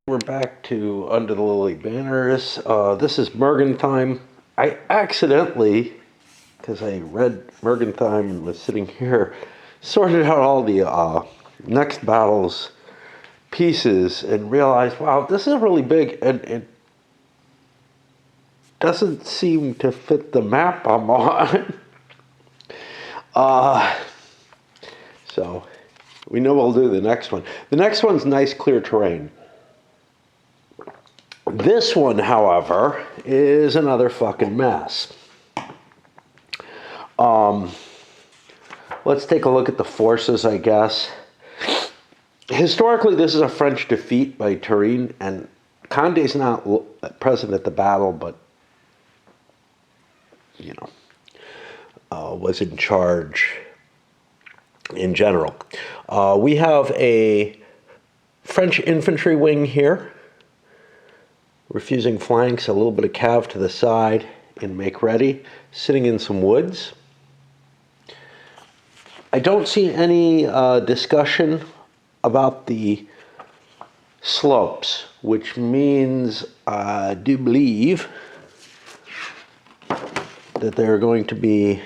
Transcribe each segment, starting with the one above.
We're back to Under the Lily Banners. This is Mergentheim. I accidentally, because I read Mergentheim and was sitting here, sorted out all the next battle's pieces and realized, wow, this is really big and it doesn't seem to fit the map I'm on. So we know we'll do the next one. The next one's nice, clear terrain. This one, however, is another fucking mess. Let's take a look at the forces, I guess. Historically, this is a French defeat by Turenne, and Conde's not present at the battle, but, you know, was in charge in general. We have a French infantry wing here, refusing flanks, a little bit of cav to the side in make ready, sitting in some woods. I don't see any discussion about the slopes, which means I do believe that they're going to be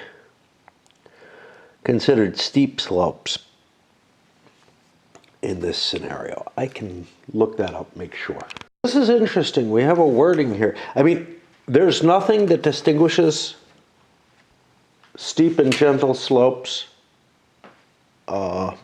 considered steep slopes in this scenario. I can look that up, make sure. This is interesting. We have a wording here. I mean, there's nothing that distinguishes steep and gentle slopes. Oh,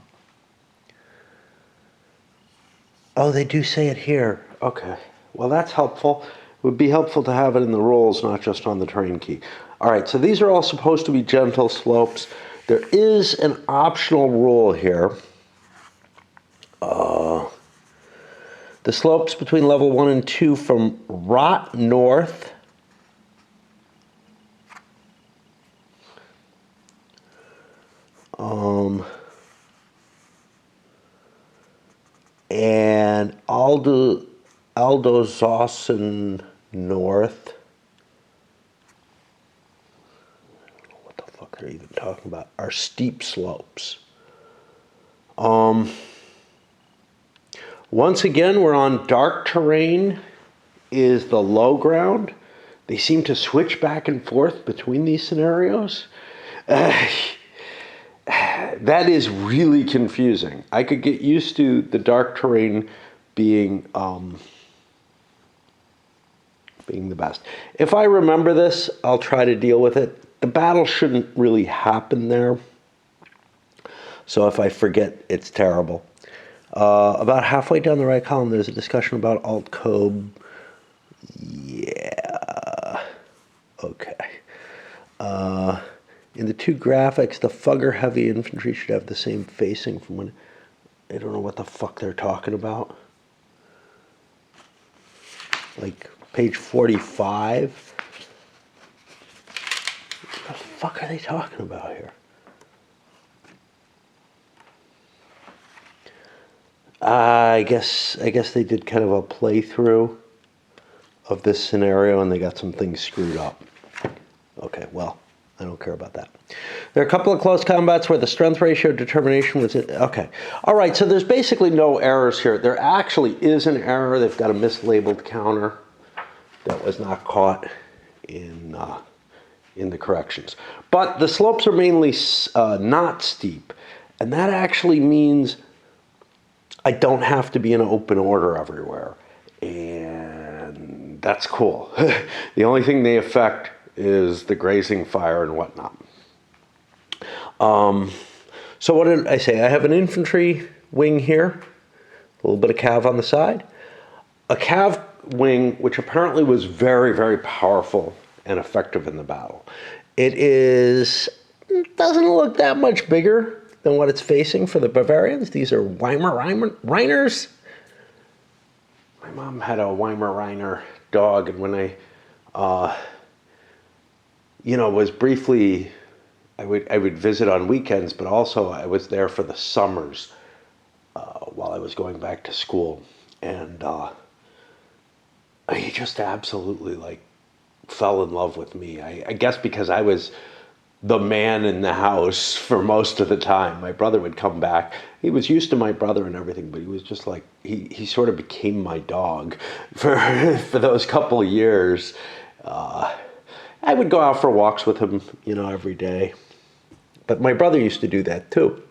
they do say it here. Okay. Well, that's helpful. It would be helpful to have it in the rules, not just on the terrain key. All right, so these are all supposed to be gentle slopes. There is an optional rule here. The slopes between level 1 and 2 from Rot North and Aldozossan North. What the fuck are they even talking about? Are steep slopes. Once again, we're on dark terrain is the low ground. They seem to switch back and forth between these scenarios. That is really confusing. I could get used to the dark terrain being the best. If I remember this, I'll try to deal with it. The battle shouldn't really happen there. So if I forget, it's terrible. About halfway down the right column, there's a discussion about alt-cobe. Yeah. Okay. In the two graphics, the Fugger heavy infantry should have the same facing from when... I don't know what the fuck they're talking about. Like, page 45. What the fuck are they talking about here? I guess they did kind of a playthrough of this scenario and they got some things screwed up. Okay, well, I don't care about that. There are a couple of close combats where the strength ratio determination was... Okay. All right, so there's basically no errors here. There actually is an error. They've got a mislabeled counter that was not caught in the corrections. But the slopes are mainly not steep, and that actually means I don't have to be in open order everywhere, and that's cool. The only thing they affect is the grazing fire and whatnot. So what did I say? I have an infantry wing here, a little bit of cav on the side. A cav wing, which apparently was very, very powerful and effective in the battle. It doesn't look that much bigger than what it's facing for the Bavarians. These are Weimaraners. My mom had a Weimaraner dog, and when I, was briefly, I would visit on weekends, but also I was there for the summers while I was going back to school, and he just absolutely fell in love with me. I guess because I was the man in the house for most of the time. My brother would come back. He was used to my brother and everything, but he was just like, he sort of became my dog for for those couple of years. I would go out for walks with him, every day. But my brother used to do that too.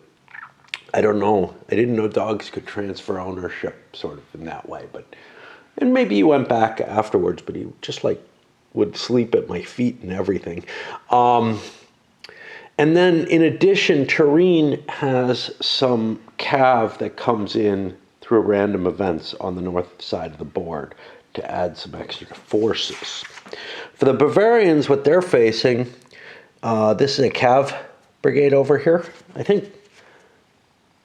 I don't know. I didn't know dogs could transfer ownership sort of in that way. And maybe he went back afterwards, but he just like would sleep at my feet and everything. And then in addition, Tureen has some cav that comes in through random events on the north side of the board to add some extra forces. For the Bavarians, what they're facing, this is a cav brigade over here, I think.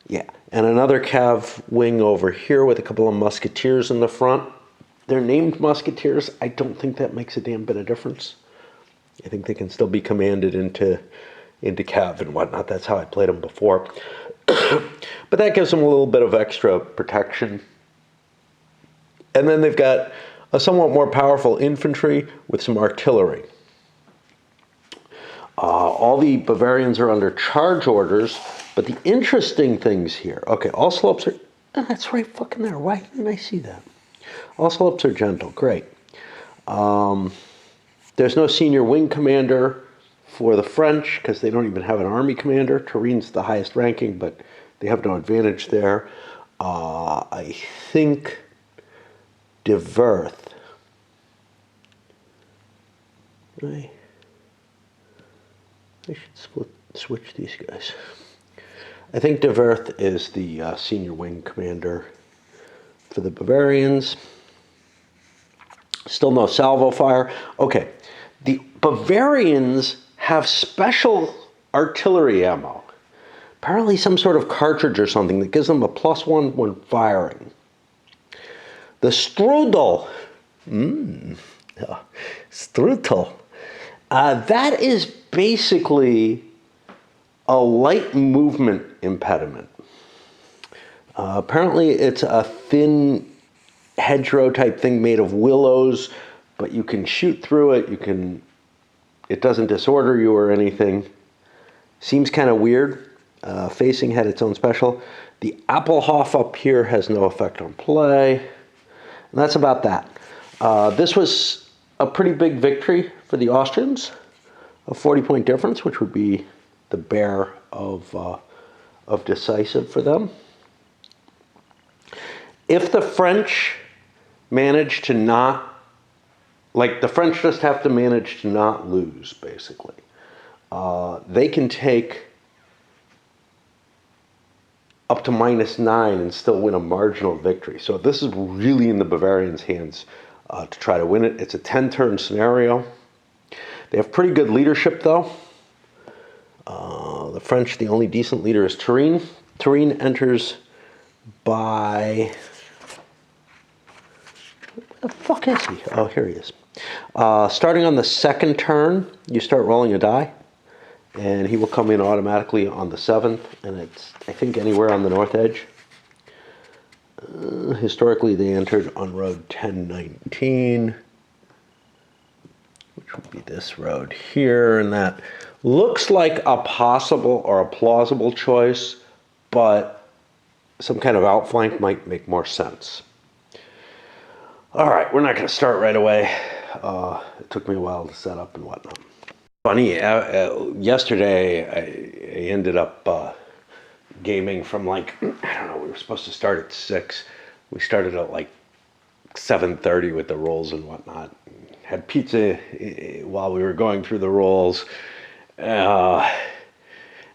Yeah, and another cav wing over here with a couple of musketeers in the front. They're named musketeers. I don't think that makes a damn bit of difference. I think they can still be commanded into cav and whatnot. That's how I played them before. But that gives them a little bit of extra protection. And then they've got a somewhat more powerful infantry with some artillery. All the Bavarians are under charge orders, but the interesting things here, okay, all slopes are, that's right fucking there. Why didn't I see that? All slopes are gentle, great. There's no senior wing commander for the French because they don't even have an army commander. Tureen's the highest ranking, but they have no advantage there. I think De Werth. I should switch these guys. I think De Werth is the senior wing commander for the Bavarians. Still no salvo fire. Okay, the Bavarians have special artillery ammo. Apparently some sort of cartridge or something that gives them a +1 when firing. The Strudel. Strudel. That is basically a light movement impediment. Apparently it's a thin hedgerow type thing made of willows, but you can shoot through it. It doesn't disorder you or anything. Seems kind of weird. Facing had its own special. The Appelhof up here has no effect on play. And that's about that. This was a pretty big victory for the Austrians, a 40-point difference, which would be the bear of decisive for them. If the French manage to not, the French just have to manage to not lose, basically. They can take up to -9 and still win a marginal victory. So this is really in the Bavarians' hands to try to win it. It's a 10-turn scenario. They have pretty good leadership, though. The French, the only decent leader is Tureen. Tureen enters by... Where the fuck is he? Oh, here he is. Starting on the second turn, you start rolling a die. And he will come in automatically on the 7th, and it's, I think, anywhere on the north edge. Historically, they entered on road 1019, which would be this road here, and that looks like a possible or a plausible choice, but some kind of outflank might make more sense. All right, we're not going to start right away. It took me a while to set up and whatnot. Funny, yesterday I ended up gaming from I don't know, we were supposed to start at 6. We started at 7:30 with the rolls and whatnot. Had pizza while we were going through the rolls. And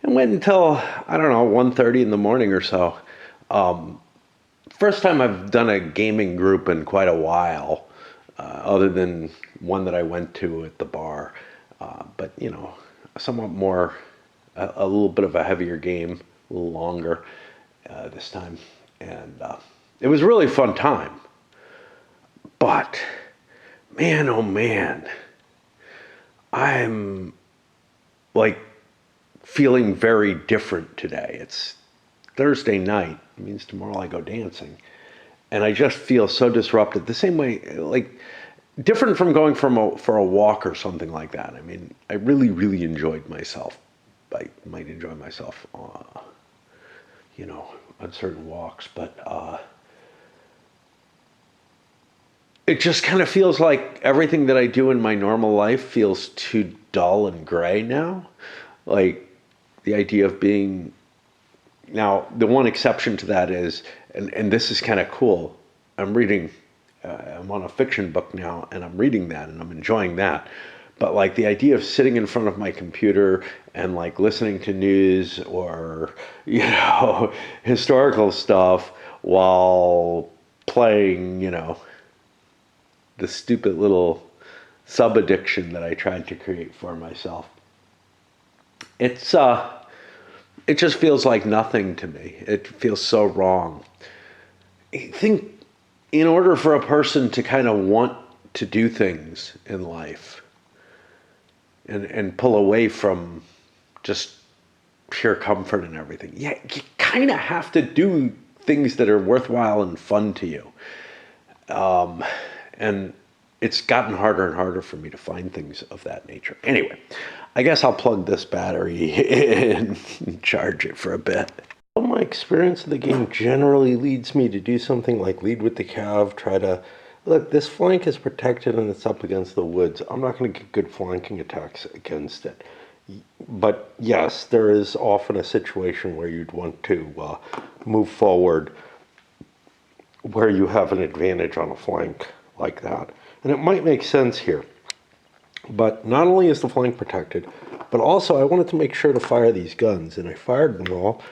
went until, I don't know, 1:30 in the morning or so. First time I've done a gaming group in quite a while, other than one that I went to at the bar. But, somewhat more, a little bit of a heavier game, a little longer this time. And it was a really fun time. But, man, oh man, I'm, feeling very different today. It's Thursday night. It means tomorrow I go dancing. And I just feel so disrupted. The same way, different from going for a walk or something like that. I mean, I really, really enjoyed myself. I might enjoy myself, you know, on certain walks, but it just kind of feels like everything that I do in my normal life feels too dull and gray now. Like the idea of being, now the one exception to that is, and this is kind of cool, I'm reading, I'm on a fiction book now and I'm reading that and I'm enjoying that. But like the idea of sitting in front of my computer and like listening to news or, you know, historical stuff while playing, you know, the stupid little sub addiction that I tried to create for myself. It's it just feels like nothing to me. It feels so wrong. I think in order for a person to kind of want to do things in life and pull away from just pure comfort and everything, yeah, you kind of have to do things that are worthwhile and fun to you. And it's gotten harder and harder for me to find things of that nature. Anyway, I guess I'll plug this battery in and charge it for a bit. Well, my experience of the game generally leads me to do something like lead with the cav, try to, look, this flank is protected and it's up against the woods. I'm not going to get good flanking attacks against it. But yes, there is often a situation where you'd want to move forward where you have an advantage on a flank like that. And it might make sense here. But not only is the flank protected, but also I wanted to make sure to fire these guns, and I fired them all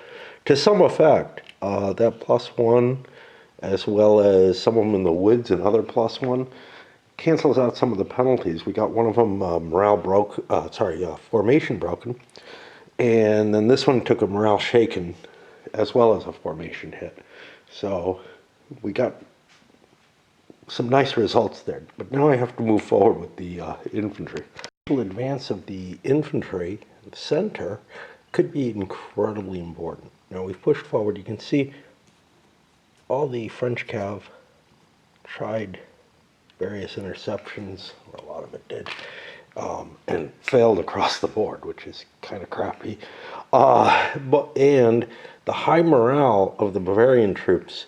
to some effect. That +1, as well as some of them in the woods, another +1, cancels out some of the penalties. We got one of them formation broken, and then this one took a morale shaken, as well as a formation hit. So we got some nice results there, but now I have to move forward with the infantry. The advance of the infantry, the center, could be incredibly important. Now we've pushed forward. You can see all the French cav tried various interceptions, or a lot of it did, and failed across the board, which is kind of crappy. And the high morale of the Bavarian troops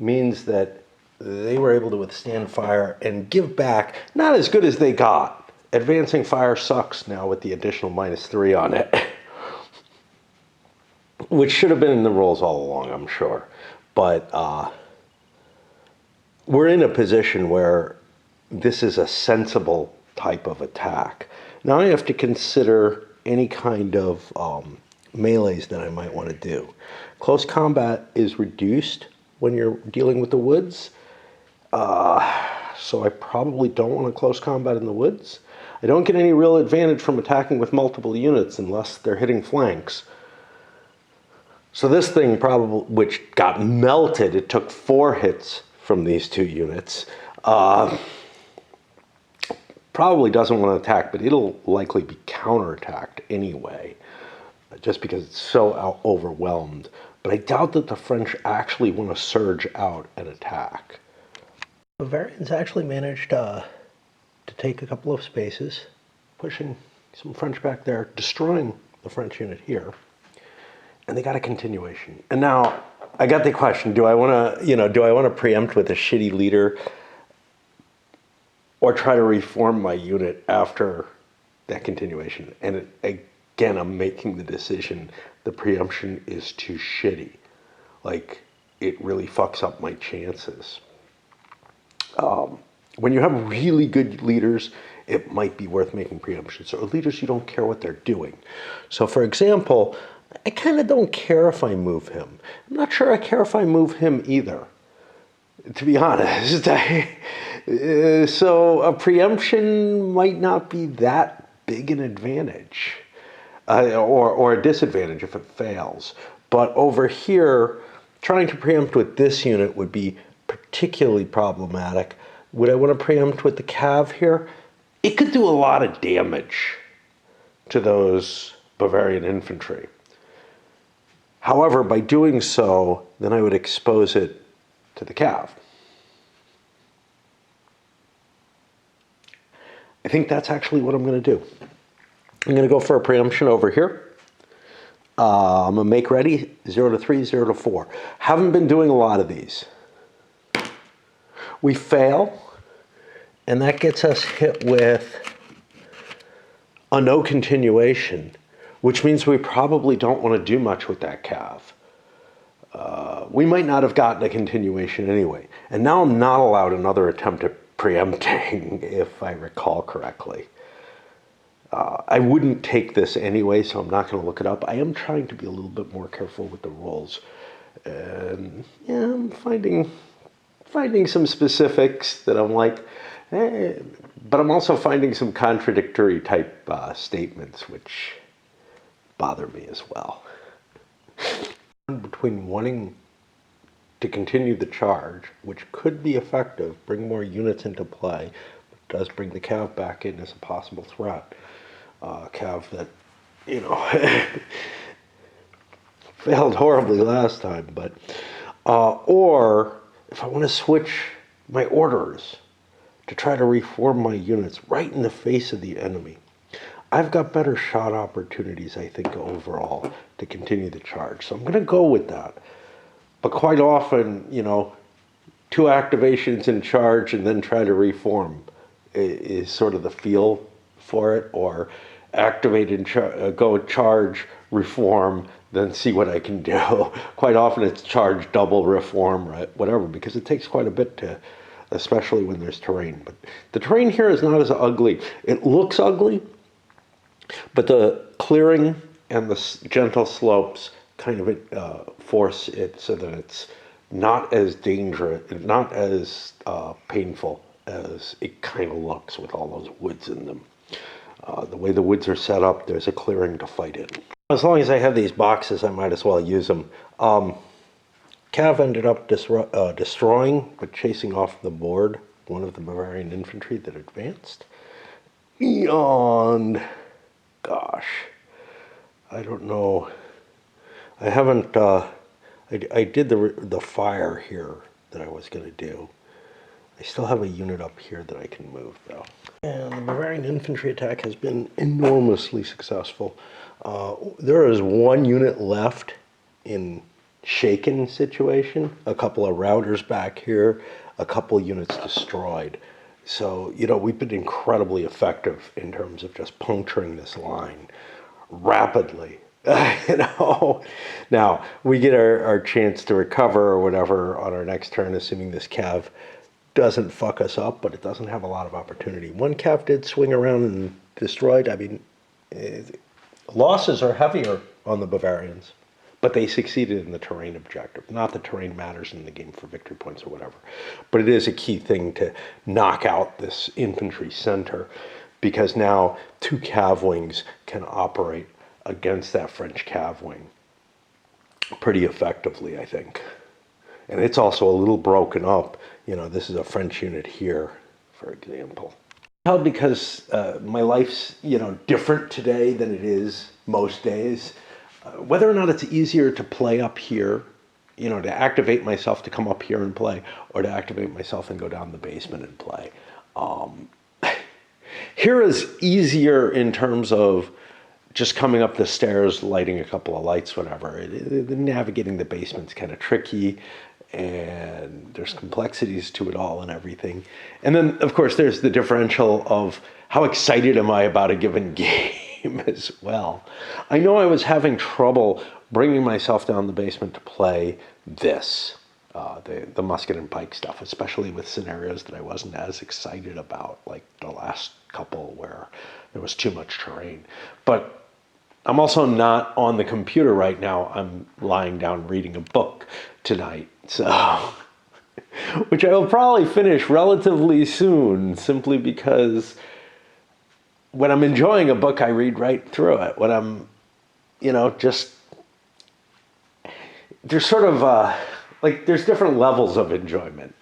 means that they were able to withstand fire and give back not as good as they got. Advancing fire sucks now with the additional -3 on it, which should have been in the rules all along, I'm sure. But we're in a position where this is a sensible type of attack. Now I have to consider any kind of melees that I might want to do. Close combat is reduced when you're dealing with the woods. So I probably don't want to close combat in the woods. I don't get any real advantage from attacking with multiple units unless they're hitting flanks. So this thing probably, which got melted, it took 4 hits from these 2 units, probably doesn't want to attack, but it'll likely be counterattacked anyway, just because it's so overwhelmed. But I doubt that the French actually want to surge out and attack. The Bavarians actually managed to take a couple of spaces, pushing some French back there, destroying the French unit here, and they got a continuation. And now I got the question: do I want to, preempt with a shitty leader, or try to reform my unit after that continuation? And again, I'm making the decision. The preemption is too shitty. Like, it really fucks up my chances. When you have really good leaders, it might be worth making preemptions. Or leaders you don't care what they're doing. So for example, I kind of don't care if I move him. I'm not sure I care if I move him either, to be honest. So a preemption might not be that big an advantage, or a disadvantage if it fails. But over here, trying to preempt with this unit would be particularly problematic. Would I want to preempt with the cav here? It could do a lot of damage to those Bavarian infantry. However, by doing so, then I would expose it to the cav. I think that's actually what I'm going to do. I'm going to go for a preemption over here. I'm going to make ready 0 to 3, 0 to 4. Haven't been doing a lot of these. We fail, and that gets us hit with a no continuation, which means we probably don't want to do much with that cav. We might not have gotten a continuation anyway. And now I'm not allowed another attempt at preempting, if I recall correctly. I wouldn't take this anyway, so I'm not going to look it up. I am trying to be a little bit more careful with the rules. And yeah, I'm finding some specifics that I'm like, but I'm also finding some contradictory type statements, which bother me as well. Between wanting to continue the charge, which could be effective, bring more units into play, but does bring the cav back in as a possible threat. Cav that, failed horribly last time, but, or if I want to switch my orders to try to reform my units right in the face of the enemy, I've got better shot opportunities, I think, overall to continue the charge. So I'm going to go with that. But quite often, 2 activations in charge and then try to reform is sort of the feel for it, or activate and go charge, reform, then see what I can do. Quite often it's charge, double, reform, right? Whatever, because it takes quite a bit to, especially when there's terrain. But the terrain here is not as ugly. It looks ugly, but the clearing and the gentle slopes kind of force it so that it's not as dangerous, not as painful as it kind of looks with all those woods in them. The way the woods are set up, there's a clearing to fight in. As long as I have these boxes, I might as well use them. Cav ended up destroying, but chasing off the board, one of the Bavarian infantry that advanced. And gosh, I don't know. I haven't, I did the fire here that I was going to do. I still have a unit up here that I can move, though. And the Bavarian infantry attack has been enormously successful. There is 1 unit left in shaken situation, a couple of routers back here, a couple of units destroyed. So, we've been incredibly effective in terms of just puncturing this line rapidly. Now, we get our chance to recover or whatever on our next turn, assuming this cav doesn't fuck us up, but it doesn't have a lot of opportunity. 1 cav did swing around and destroyed. I mean, losses are heavier on the Bavarians, but they succeeded in the terrain objective. Not that terrain matters in the game for victory points or whatever, but it is a key thing to knock out this infantry center, because now 2 cav wings can operate against that French cav wing pretty effectively, I think. And it's also a little broken up. This is a French unit here, for example. Because my life's, different today than it is most days. Whether or not it's easier to play up here, to activate myself to come up here and play, or to activate myself and go down the basement and play. Here is easier in terms of just coming up the stairs, lighting a couple of lights, whatever. Navigating the basement's kind of tricky, and there's complexities to it all and everything. And then, of course, there's the differential of how excited am I about a given game as well. I know I was having trouble bringing myself down the basement to play this, the musket and pike stuff, especially with scenarios that I wasn't as excited about, like the last couple where there was too much terrain. But I'm also not on the computer right now. I'm lying down reading a book tonight, so which I will probably finish relatively soon, simply because when I'm enjoying a book, I read right through it. When I'm, just, there's sort of there's different levels of enjoyment,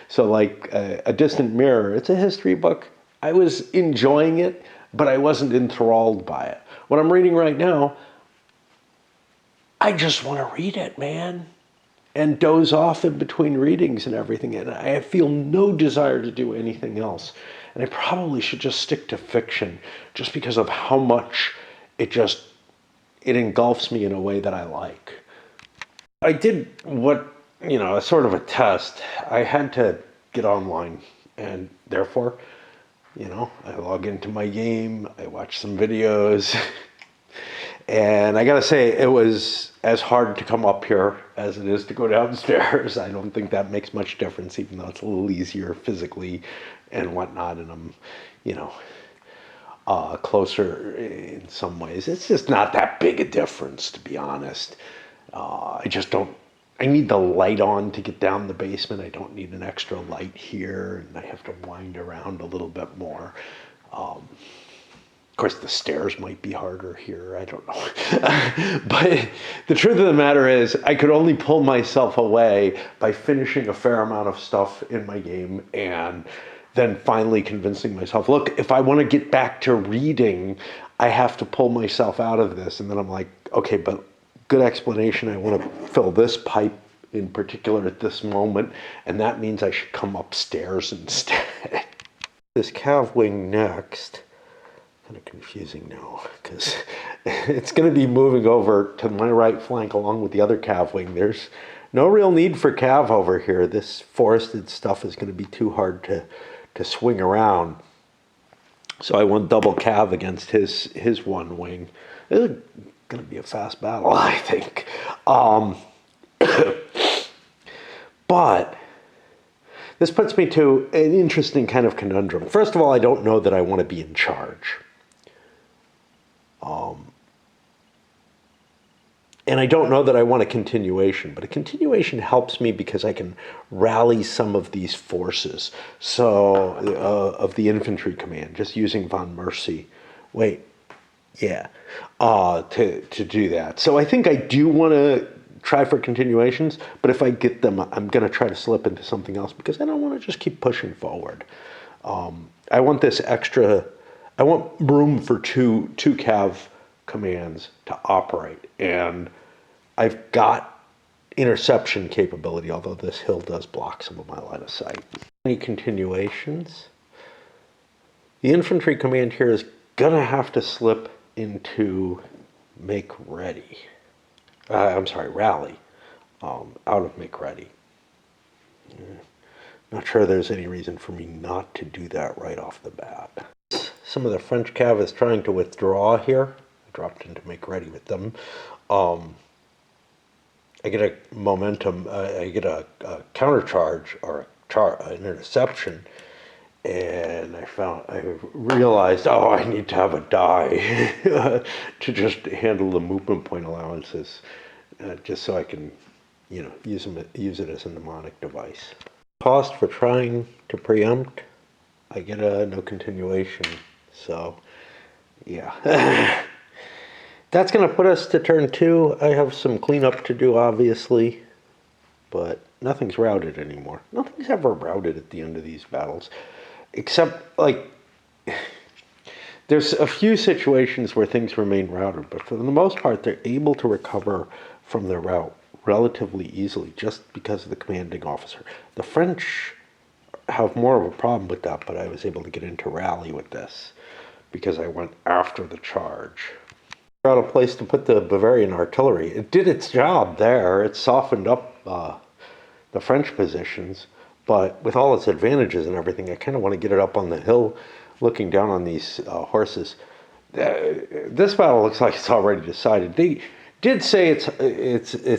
So like A Distant Mirror, it's a history book. I was enjoying it, but I wasn't enthralled by it. What I'm reading right now, I just want to read it, man, and doze off in between readings and everything. And I feel no desire to do anything else. And I probably should just stick to fiction just because of how much it engulfs me in a way that I like. I did sort of a test. I had to get online, and therefore, I log into my game, I watch some videos, and I gotta say, it was as hard to come up here as it is to go downstairs. I don't think that makes much difference, even though it's a little easier physically and whatnot, and I'm, closer in some ways. It's just not that big a difference, to be honest. I need the light on to get down the basement. I don't need an extra light here, and I have to wind around a little bit more. Of course, the stairs might be harder here. I don't know. But the truth of the matter is, I could only pull myself away by finishing a fair amount of stuff in my game and then finally convincing myself, look, if I want to get back to reading, I have to pull myself out of this. And then I'm like, okay, but good explanation. I want to fill this pipe in particular at this moment, and that means I should come upstairs instead. This calf wing next. Kind of confusing now because it's going to be moving over to my right flank along with the other calf wing. There's no real need for calf over here. This forested stuff is going to be too hard to swing around. So I went double calf against his one wing. It's going to be a fast battle, I think. But this puts me to an interesting kind of conundrum. First of all, I don't know that I want to be in charge. And I don't know that I want a continuation, but a continuation helps me because I can rally some of these forces. So, of the infantry command, just using von Mercy. To do that. So I think I do want to try for continuations, but if I get them, I'm going to try to slip into something else because I don't want to just keep pushing forward. I want room for two cav commands to operate, and I've got interception capability, although this hill does block some of my line of sight. Any continuations? The infantry command here is gonna have to slip into make ready. Rally, out of make ready. Not sure there's any reason for me not to do that right off the bat. Some of the French cav is trying to withdraw here. I dropped into make ready with them. I get a momentum, I get a counter charge or an interception, and I realized, I need to have a die to just handle the movement point allowances, just so I can, use it as a mnemonic device. Cost for trying to preempt, I get a no continuation. So, yeah. That's going to put us to turn 2. I have some cleanup to do, obviously, but nothing's routed anymore. Nothing's ever routed at the end of these battles, except, there's a few situations where things remain routed, but for the most part, they're able to recover from their route relatively easily just because of the commanding officer. The French have more of a problem with that, but I was able to get into rally with this because I went after the charge. Out a place to put the Bavarian artillery. It did its job there. It softened up the French positions, but with all its advantages and everything, I kind of want to get it up on the hill, looking down on these horses. This battle looks like it's already decided. They did say it's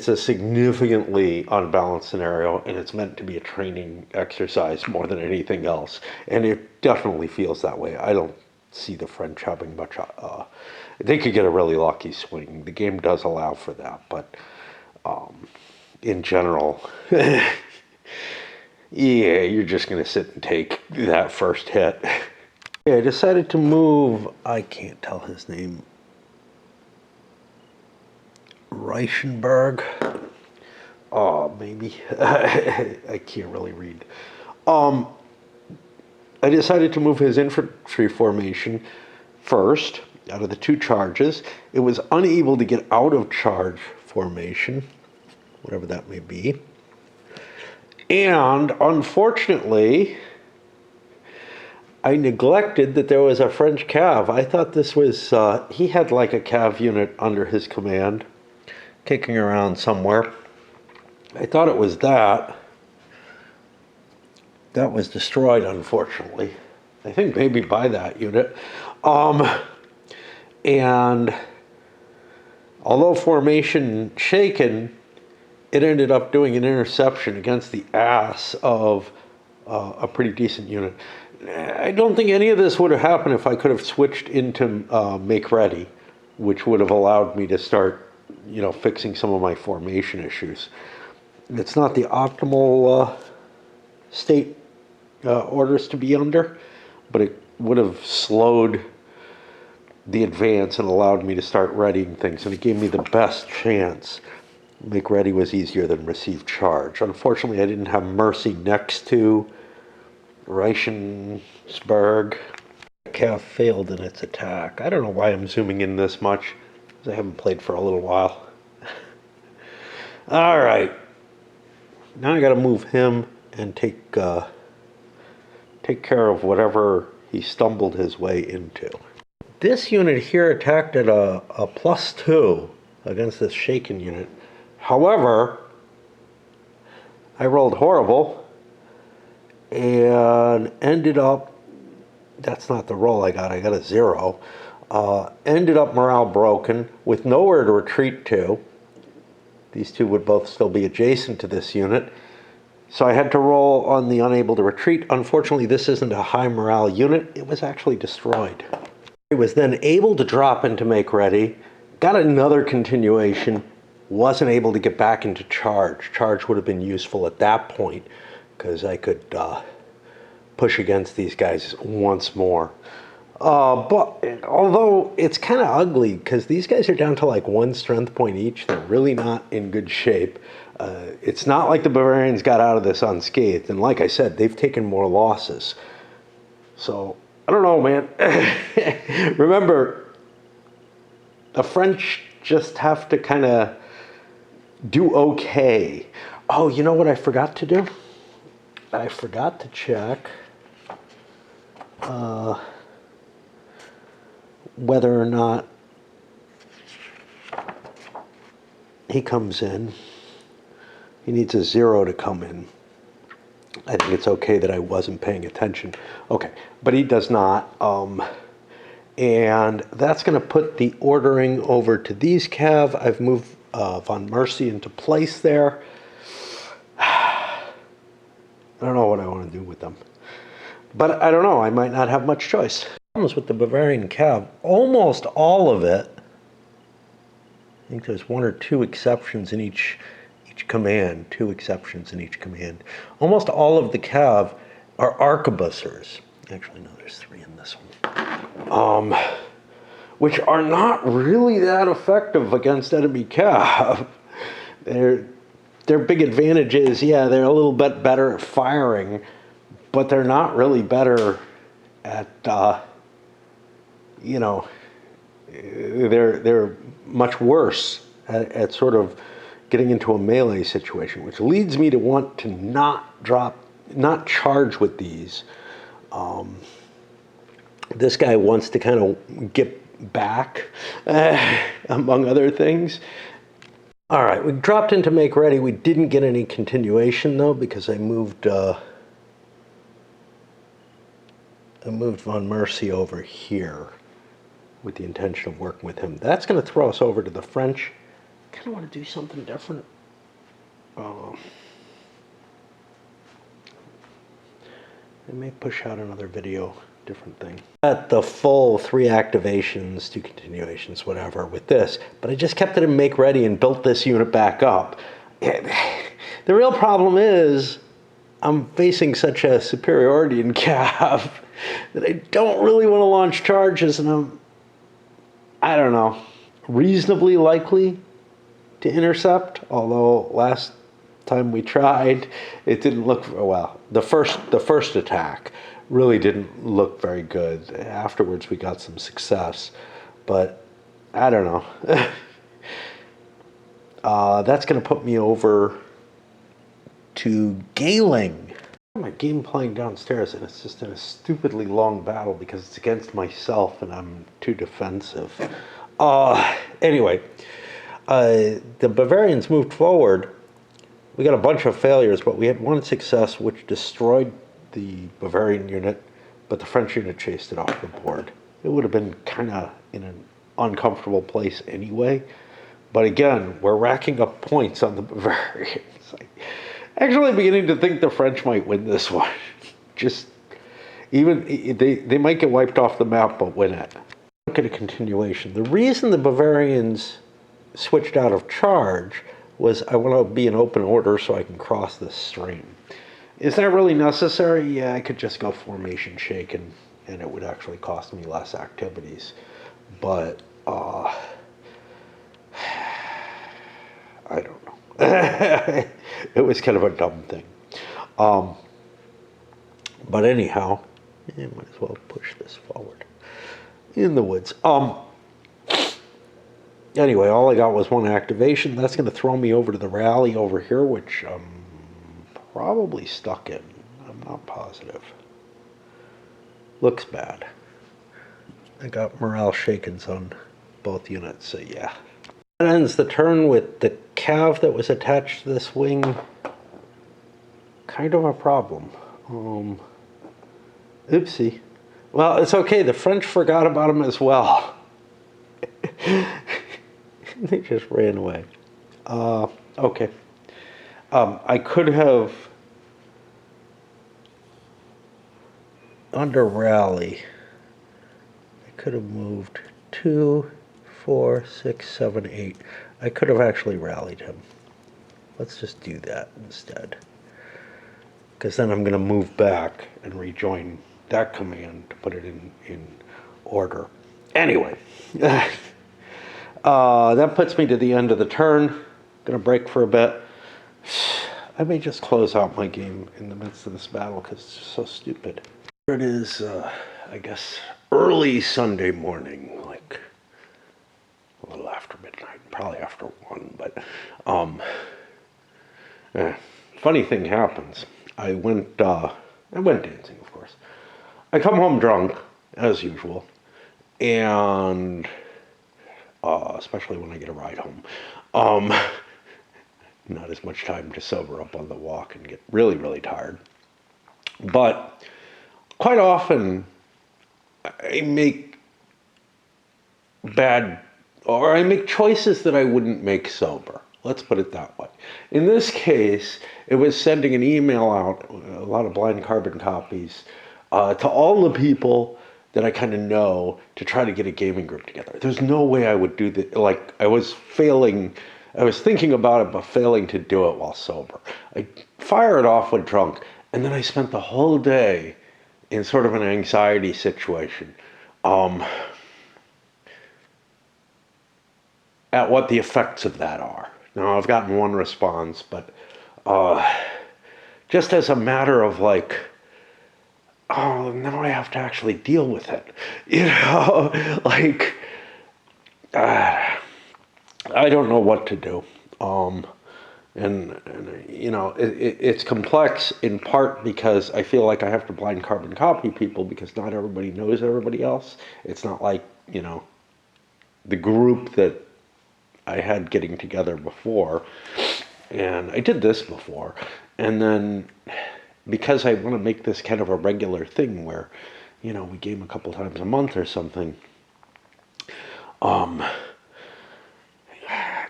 a significantly unbalanced scenario, and it's meant to be a training exercise more than anything else, and it definitely feels that way. I don't see the French having much. They could get a really lucky swing. The game does allow for that, but in general, yeah, you're just going to sit and take that first hit. Yeah, I decided to move. I can't tell his name. Reichenberg. Maybe. I can't really read. I decided to move his infantry formation first out of the 2 charges. It was unable to get out of charge formation, whatever that may be. And unfortunately, I neglected that there was a French cav. I thought this was, he had like a cav unit under his command, kicking around somewhere. I thought it was that. That was destroyed, unfortunately. I think maybe by that unit. And although formation shaken, it ended up doing an interception against the ass of a pretty decent unit. I don't think any of this would have happened if I could have switched into make ready, which would have allowed me to start, fixing some of my formation issues. It's not the optimal state orders to be under, but it would have slowed the advance and allowed me to start readying things, and it gave me the best chance. Make ready was easier than receive charge. Unfortunately, I didn't have Mercy next to Reichensberg. Cav failed in its attack. I don't know why I'm zooming in this much, because I haven't played for a little while. All right. Now I got to move him and take care of whatever he stumbled his way into. This unit here attacked at a +2 against this shaken unit. However, I rolled horrible and ended up, that's not the roll I got a 0. Ended up morale broken with nowhere to retreat to. These two would both still be adjacent to this unit. So I had to roll on the unable to retreat. Unfortunately, this isn't a high morale unit. It was actually destroyed. It was then able to drop into make ready, got another continuation, wasn't able to get back into charge. Charge would have been useful at that point because I could push against these guys once more. But although it's kind of ugly because these guys are down to like 1 strength point each, they're really not in good shape. It's not like the Bavarians got out of this unscathed, and like I said, they've taken more losses. So I don't know, man. Remember, the French just have to kind of do okay. Oh, you know what I forgot to do? I forgot to check whether or not he comes in. He needs a 0 to come in. I think it's okay that I wasn't paying attention. Okay, but he does not. And that's going to put the ordering over to these cav. I've moved von Mercy into place there. I don't know what I want to do with them. But I don't know. I might not have much choice. Problems with the Bavarian cav, almost all of it, I think there's 1 or 2 exceptions in each command, 2 exceptions in each command. Almost all of the cav are arquebusiers. Actually, no, there's 3 in this one. Which are not really that effective against enemy cav. Their big advantage is, yeah, they're a little bit better at firing, but they're not really better at, they're much worse at sort of getting into a melee situation, which leads me to want to not charge with these. This guy wants to kind of get back, among other things. All right, we dropped into make ready. We didn't get any continuation though, because I moved von Mercy over here with the intention of working with him. That's going to throw us over to the French. I kind of want to do something different. I may push out another video, different thing. At the full 3 activations, 2 continuations, whatever, with this, but I just kept it in make ready and built this unit back up. The real problem is I'm facing such a superiority in cav that I don't really want to launch charges, and I don't know, reasonably likely to intercept, although last time we tried, it didn't look well. The first attack really didn't look very good. Afterwards, we got some success, but I don't know. That's going to put me over to Gailing. My game playing downstairs, and it's just in a stupidly long battle because it's against myself and I'm too defensive. Anyway, the Bavarians moved forward. We got a bunch of failures, but we had one success which destroyed the Bavarian unit, but the French unit chased it off the board. It would have been kind of in an uncomfortable place anyway. But again, we're racking up points on the Bavarians. Actually beginning to think the French might win this one. Just, even, they might get wiped off the map, but win it. Look at a continuation. The reason the Bavarians switched out of charge was I want to be in open order so I can cross this stream. Is that really necessary? Yeah, I could just go formation shake and it would actually cost me less activities. But, I don't know. It was kind of a dumb thing. But anyhow, I might as well push this forward. In the woods. Anyway, all I got was one activation. That's going to throw me over to the rally over here, which I'm probably stuck in. I'm not positive. Looks bad. I got morale shakens on both units, so yeah. That ends the turn with the cav that was attached to this wing. Kind of a problem. Oopsie. Well, it's okay. The French forgot about him as well. They just ran away. Okay. I could have, under rally, I could have moved 2, 4, 6, 7, 8. I could have actually rallied him. Let's just do that instead. Because then I'm going to move back and rejoin that command to put it in order. Anyway, that puts me to the end of the turn. Going to break for a bit. I may just close out my game in the midst of this battle because it's just so stupid. Here it is, I guess, early Sunday morning, like a little after midnight, probably after 1, but funny thing happens. I went dancing, of course. I come home drunk, as usual, and especially when I get a ride home. Not as much time to sober up on the walk and get really, really tired. But quite often, I make choices that I wouldn't make sober. Let's put it that way. In this case, it was sending an email out, a lot of blind carbon copies, to all the people that I kind of know to try to get a gaming group together. There's no way I would do that. Like, I was thinking about it, but failing to do it while sober. I fire it off when drunk, and then I spent the whole day in sort of an anxiety situation. At what the effects of that are. Now, I've gotten one response, but just as a matter of like, oh, now I have to actually deal with it. You know, like, I don't know what to do. And you know, it's complex in part because I feel like I have to blind carbon copy people because not everybody knows everybody else. It's not like, you know, the group that I had getting together before, and I did this before, and then because I want to make this kind of a regular thing where, you know, we game a couple times a month or something,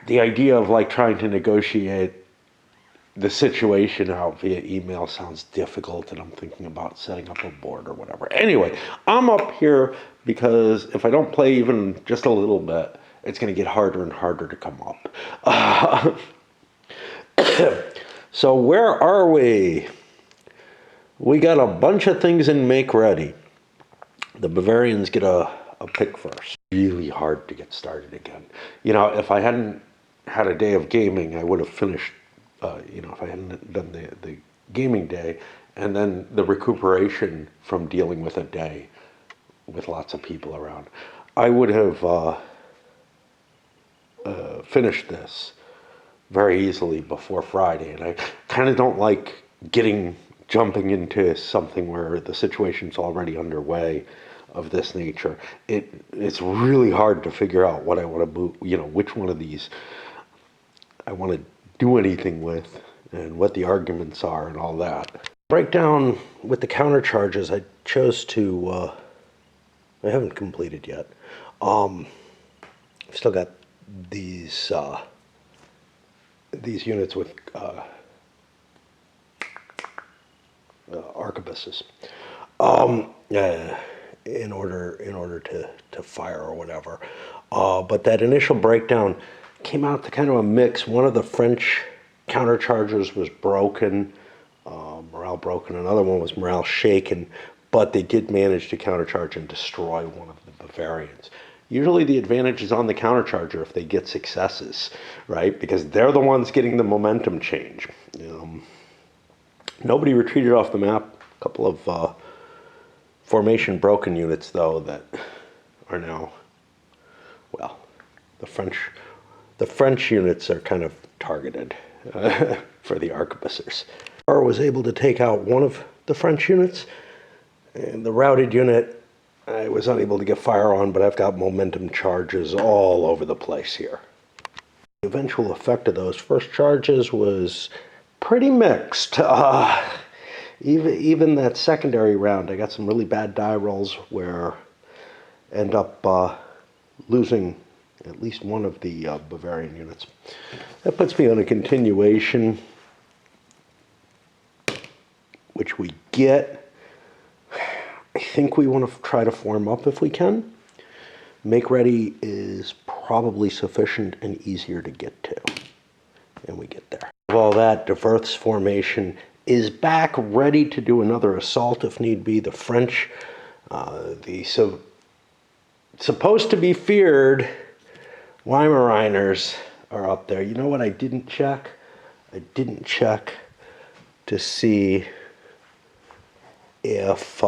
the idea of like trying to negotiate the situation out via email sounds difficult, and I'm thinking about setting up a board or whatever. Anyway, I'm up here because if I don't play even just a little bit, it's going to get harder and harder to come up. So where are we? We got a bunch of things in make ready. The Bavarians get a pick first. Really hard to get started again. You know, if I hadn't had a day of gaming, I would have finished, you know, if I hadn't done the gaming day and then the recuperation from dealing with a day with lots of people around, I would have finished this very easily before Friday. And I kind of don't like getting jumping into something where the situation's already underway of this nature, it's really hard to figure out what I want to move, which one of these I want to do anything with and what the arguments are and all that. Breakdown with the countercharges, I chose to, I haven't completed yet. I've still got these units with arquebuses. In order to fire or whatever. But that initial breakdown came out to kind of a mix. One of the French counterchargers was broken, morale broken. Another one was morale shaken, but they did manage to countercharge and destroy one of the Bavarians. Usually the advantage is on the countercharger if they get successes, right? Because they're the ones getting the momentum change. Nobody retreated off the map. A couple of formation broken units, though, that are now, well, the French units are kind of targeted for the arquebusiers. I was able to take out one of the French units, and the routed unit I was unable to get fire on, but I've got momentum charges all over the place here. The eventual effect of those first charges was pretty mixed. Even that secondary round, I got some really bad die rolls where I end up losing at least one of the Bavarian units. That puts me on a continuation, which we get. I think we want to try to form up if we can. Make ready is probably sufficient and easier to get to, and we get there. Of all that, Diverth's formation is back ready to do another assault if need be. The French, supposed to be feared Weimaraners are up there. You know what I didn't check? I didn't check to see if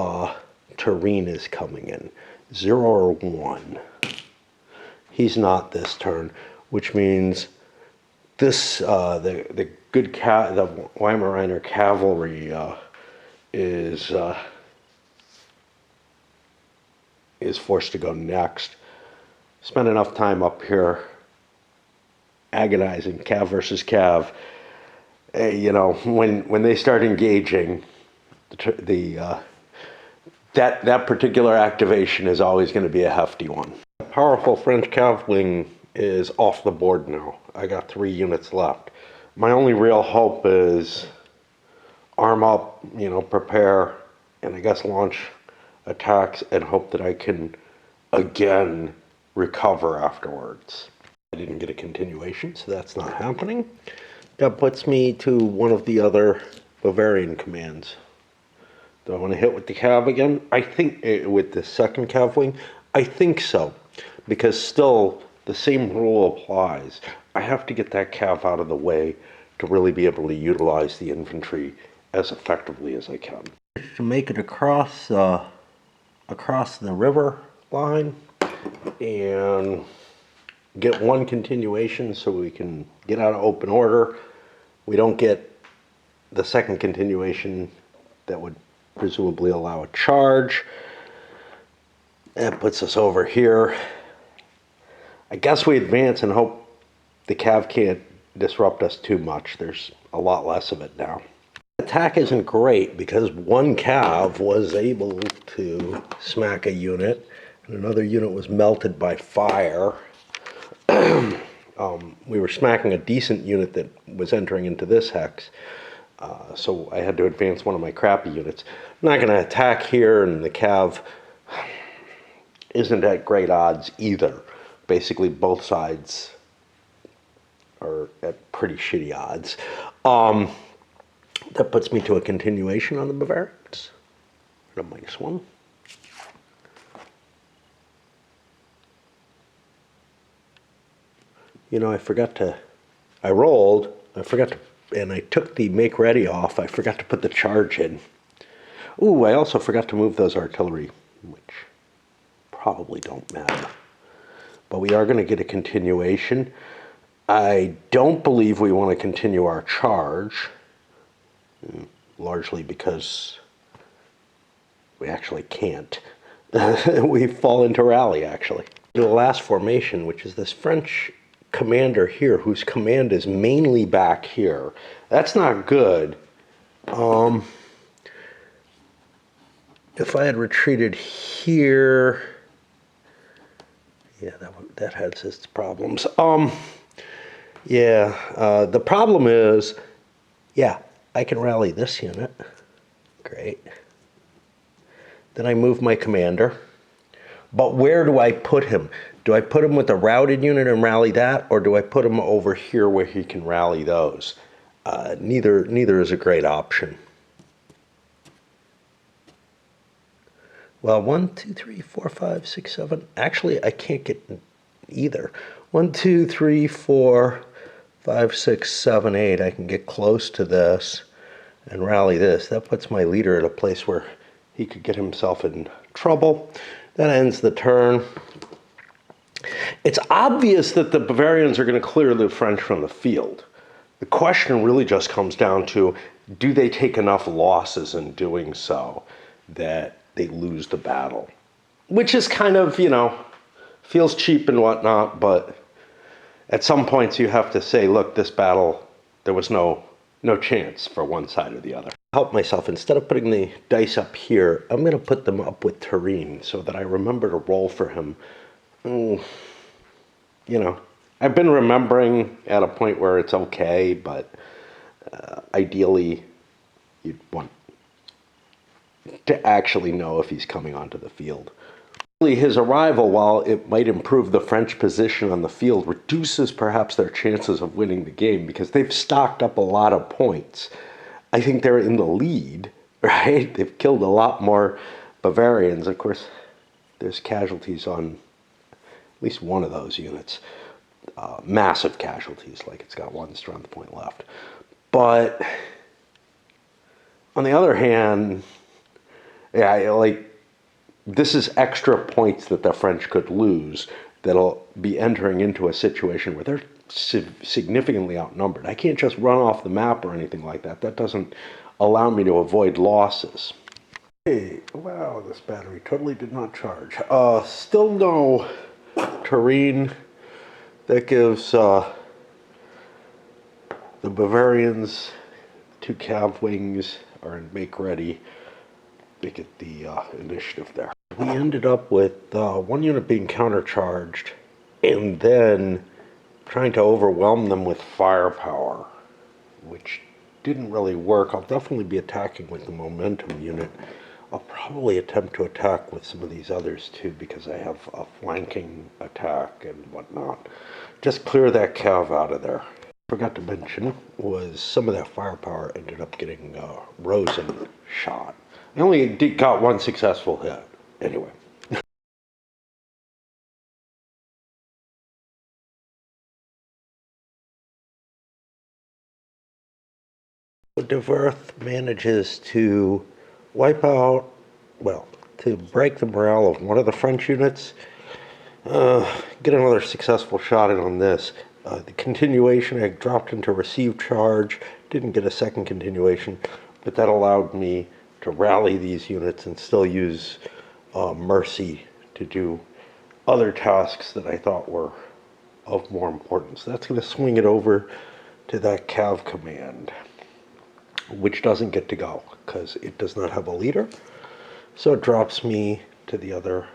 Turin is coming in. 0 or 1. He's not this turn, which means this the Weimaraner cavalry is forced to go next. Spend enough time up here agonizing cav versus cav. When they start engaging, that particular activation is always going to be a hefty one. A powerful French cav wing is off the board now. I got 3 units left. My only real hope is arm up, prepare, and I guess launch attacks and hope that I can again recover afterwards. I didn't get a continuation, so that's not happening. That puts me to one of the other Bavarian commands. Do I want to hit with the cav again? I think with the second cav wing, I think so, because still the same rule applies. I have to get that cav out of the way to really be able to utilize the infantry as effectively as I can. To make it across the river line and get one continuation so we can get out of open order. We don't get the second continuation that would presumably allow a charge. That puts us over here. I guess we advance and hope the cav can't disrupt us too much. There's a lot less of it now. Attack isn't great because one cav was able to smack a unit and another unit was melted by fire. We were smacking a decent unit that was entering into this hex, so I had to advance one of my crappy units. I'm not going to attack here, and the cav isn't at great odds either. Basically, both sides are at pretty shitty odds. That puts me to a continuation on the Bavarians, and a -1. And I took the make ready off. I forgot to put the charge in. Ooh, I also forgot to move those artillery, which probably don't matter. But we are going to get a continuation. I don't believe we want to continue our charge. largely because we actually can't. We fall into rally, actually. The last formation, which is this French commander here, whose command is mainly back here. That's not good. If I had retreated here, yeah, that has its problems. Yeah, the problem is, yeah, I can rally this unit. Great. Then I move my commander. But where do I put him? Do I put him with a routed unit and rally that, or do I put him over here where he can rally those? Neither is a great option. Well, 1, 2, 3, 4, 5, 6, 7. Actually, I can't get either. 1, 2, 3, 4, 5, 6, 7, 8. I can get close to this and rally this. That puts my leader at a place where he could get himself in trouble. That ends the turn. It's obvious that the Bavarians are going to clear the French from the field. The question really just comes down to, do they take enough losses in doing so that they lose the battle? Which is kind of, feels cheap and whatnot, but at some points you have to say, look, this battle, there was no chance for one side or the other. Help myself, instead of putting the dice up here, I'm going to put them up with Turenne so that I remember to roll for him. I've been remembering at a point where it's okay, but ideally you'd want to actually know if he's coming onto the field. His arrival, while it might improve the French position on the field, reduces perhaps their chances of winning the game because they've stocked up a lot of points. I think they're in the lead, right? They've killed a lot more Bavarians. Of course, there's casualties on at least one of those units. Massive casualties, like it's got one strength point left. But on the other hand, yeah, this is extra points that the French could lose that'll be entering into a situation where they're significantly outnumbered. I can't just run off the map or anything like that. That doesn't allow me to avoid losses. Hey, wow, this battery totally did not charge. Still no Turenne. That gives the Bavarians 2 cav wings are in make ready. They get the initiative there. We ended up with one unit being countercharged and then trying to overwhelm them with firepower, which didn't really work. I'll definitely be attacking with the momentum unit. I'll probably attempt to attack with some of these others too because I have a flanking attack and whatnot. Just clear that cav out of there. Forgot to mention was some of that firepower ended up getting Rosen shot. I only got one successful hit. Anyway. De Werth manages to wipe out, well, to break the morale of one of the French units. Get another successful shot in on this. The continuation, I dropped into receive charge, didn't get a second continuation, but that allowed me to rally these units and still use mercy to do other tasks that I thought were of more importance. That's going to swing it over to that cav command, which doesn't get to go because it does not have a leader. So it drops me to the other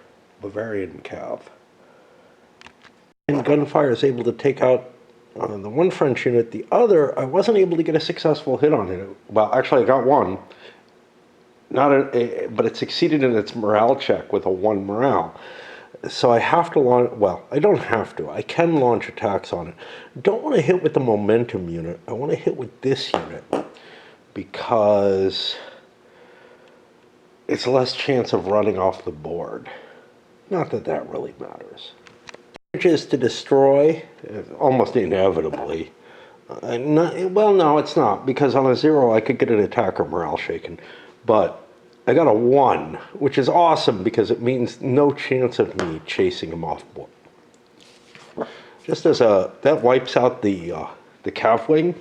Bavarian cav. And gunfire is able to take out the one French unit. The other, I wasn't able to get a successful hit on it. Well, actually, I got one. But it succeeded in its morale check with a 1 morale. So I have to launch, well, I don't have to. I can launch attacks on it. Don't want to hit with the momentum unit. I want to hit with this unit because it's less chance of running off the board. Not that that really matters. Is to destroy, almost inevitably. Well, no, it's not, because on a 0 I could get an attacker morale shaken. But I got a 1, which is awesome because it means no chance of me chasing him off board. Just as that wipes out the cav wing,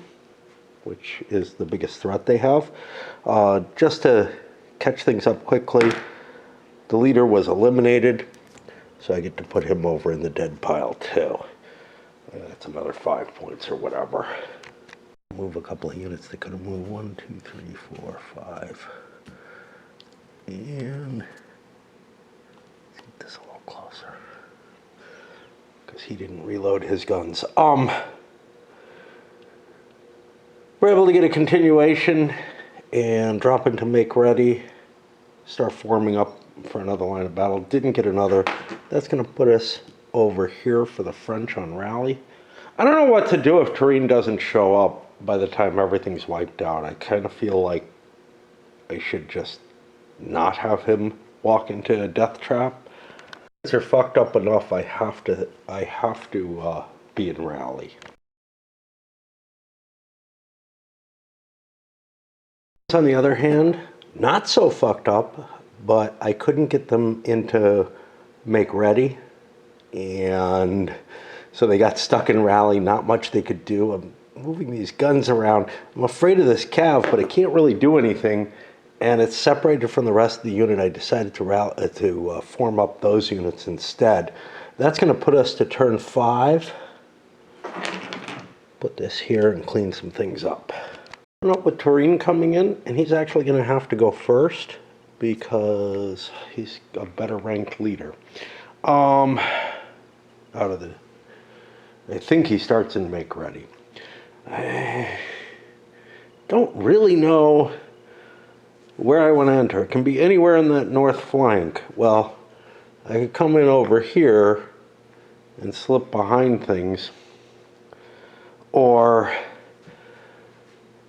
which is the biggest threat they have. Just to catch things up quickly, the leader was eliminated, so I get to put him over in the dead pile too. That's another 5 points or whatever. Move a couple of units that could have moved. 1, 2, 3, 4, 5. And let's get this a little closer, because he didn't reload his guns. We're able to get a continuation and drop into make ready, start forming up for another line of battle. Didn't get another. That's going to put us over here for the French on rally. I don't know what to do if Turenne doesn't show up by the time everything's wiped out. I kind of feel like I should just not have him walk into a death trap. They're fucked up enough. I have to be in rally. On the other hand, not so fucked up, but I couldn't get them into make ready, and so they got stuck in rally. Not much they could do. I'm moving these guns around. I'm afraid of this cav, but I can't really do anything, and it's separated from the rest of the unit. I decided to form up those units instead. That's going to put us to turn 5. Put this here and clean some things up. Up with Turenne coming in, and he's actually going to have to go first because he's a better ranked leader. I think he starts in make ready. I don't really know where I want to enter. It can be anywhere in that north flank. Well, I could come in over here and slip behind things, or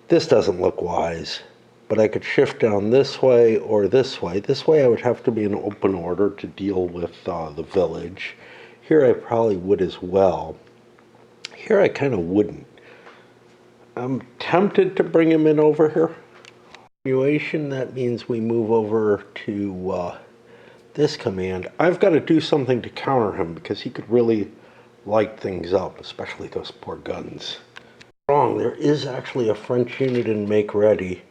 this doesn't look wise, but I could shift down this way or this way. This way I would have to be in open order to deal with the village. Here I probably would as well. Here I kind of wouldn't. I'm tempted to bring him in over here. Continuation, that means we move over to this command. I've got to do something to counter him because he could really light things up, especially those poor guns. Wrong, there is actually a French unit in make ready.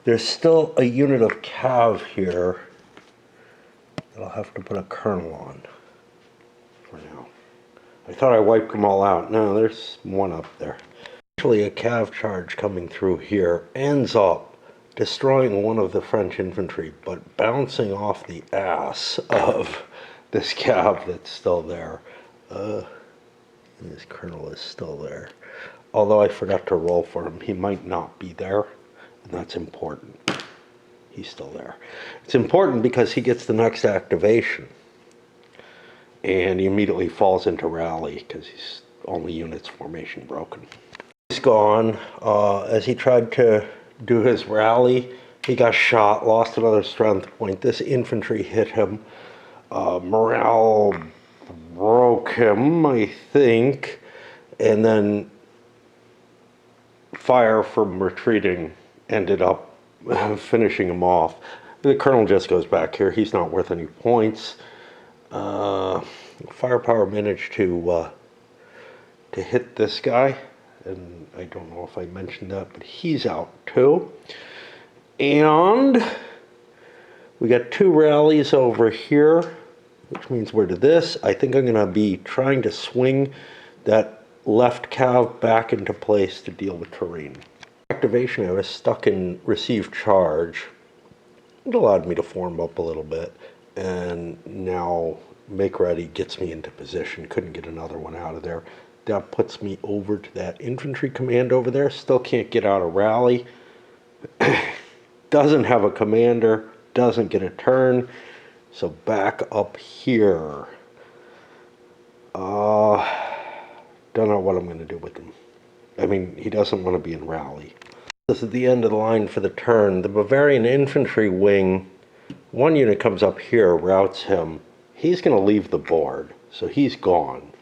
There's still a unit of cav here that I'll have to put a colonel on for now. I thought I wiped them all out. No, there's one up there. Actually, a cav charge coming through here ends up destroying one of the French infantry, but bouncing off the ass of this cav that's still there. And this colonel is still there. Although I forgot to roll for him, he might not be there, and that's important. He's still there. It's important because he gets the next activation, and he immediately falls into rally because he's only units formation broken. He's gone. As he tried to do his rally, he got shot, lost another strength point. This infantry hit him. Morale broke him, I think, and then fire from retreating ended up finishing him off. The colonel just goes back here. He's not worth any points. Firepower managed to hit this guy, and I don't know if I mentioned that, but he's out too. And we got 2 rallies over here, which means we're to this. I think I'm going to be trying to swing that left cav back into place to deal with Turenne. Activation, I was stuck in receive charge. It allowed me to form up a little bit, and now make ready gets me into position. Couldn't get another one out of there. That puts me over to that infantry command over there. Still can't get out of rally. Doesn't have a commander, doesn't get a turn, so back up here. Don't know what I'm going to do with him. I mean, he doesn't want to be in rally. This is the end of the line for the turn. The Bavarian infantry wing, one unit comes up here, routes him. He's going to leave the board, so he's gone.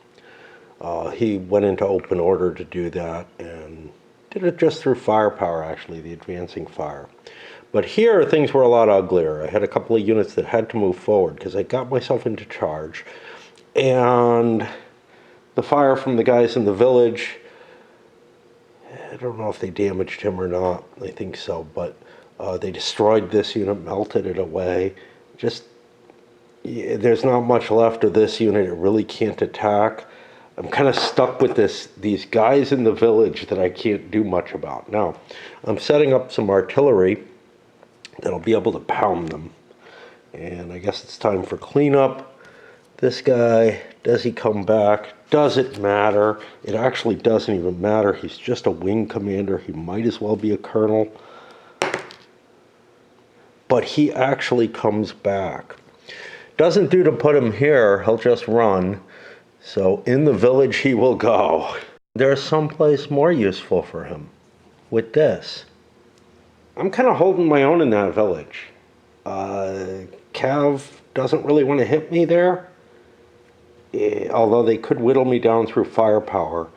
He went into open order to do that and did it just through firepower, actually, the advancing fire. But here, things were a lot uglier. I had a couple of units that had to move forward because I got myself into charge. And the fire from the guys in the village I don't know if they damaged him or not. I think so, but they destroyed this unit, melted it away. Just, yeah, there's not much left of this unit. It really can't attack. I'm kind of stuck with these guys in the village that I can't do much about. Now, I'm setting up some artillery that'll be able to pound them. And I guess it's time for cleanup. This guy, does he come back? Does it matter? It actually doesn't even matter. He's just a wing commander. He might as well be a colonel. But he actually comes back. Doesn't do to put him here. He'll just run. So in the village he will go. There's someplace more useful for him with this. I'm kind of holding my own in that village. Cav doesn't really want to hit me there. Although they could whittle me down through firepower.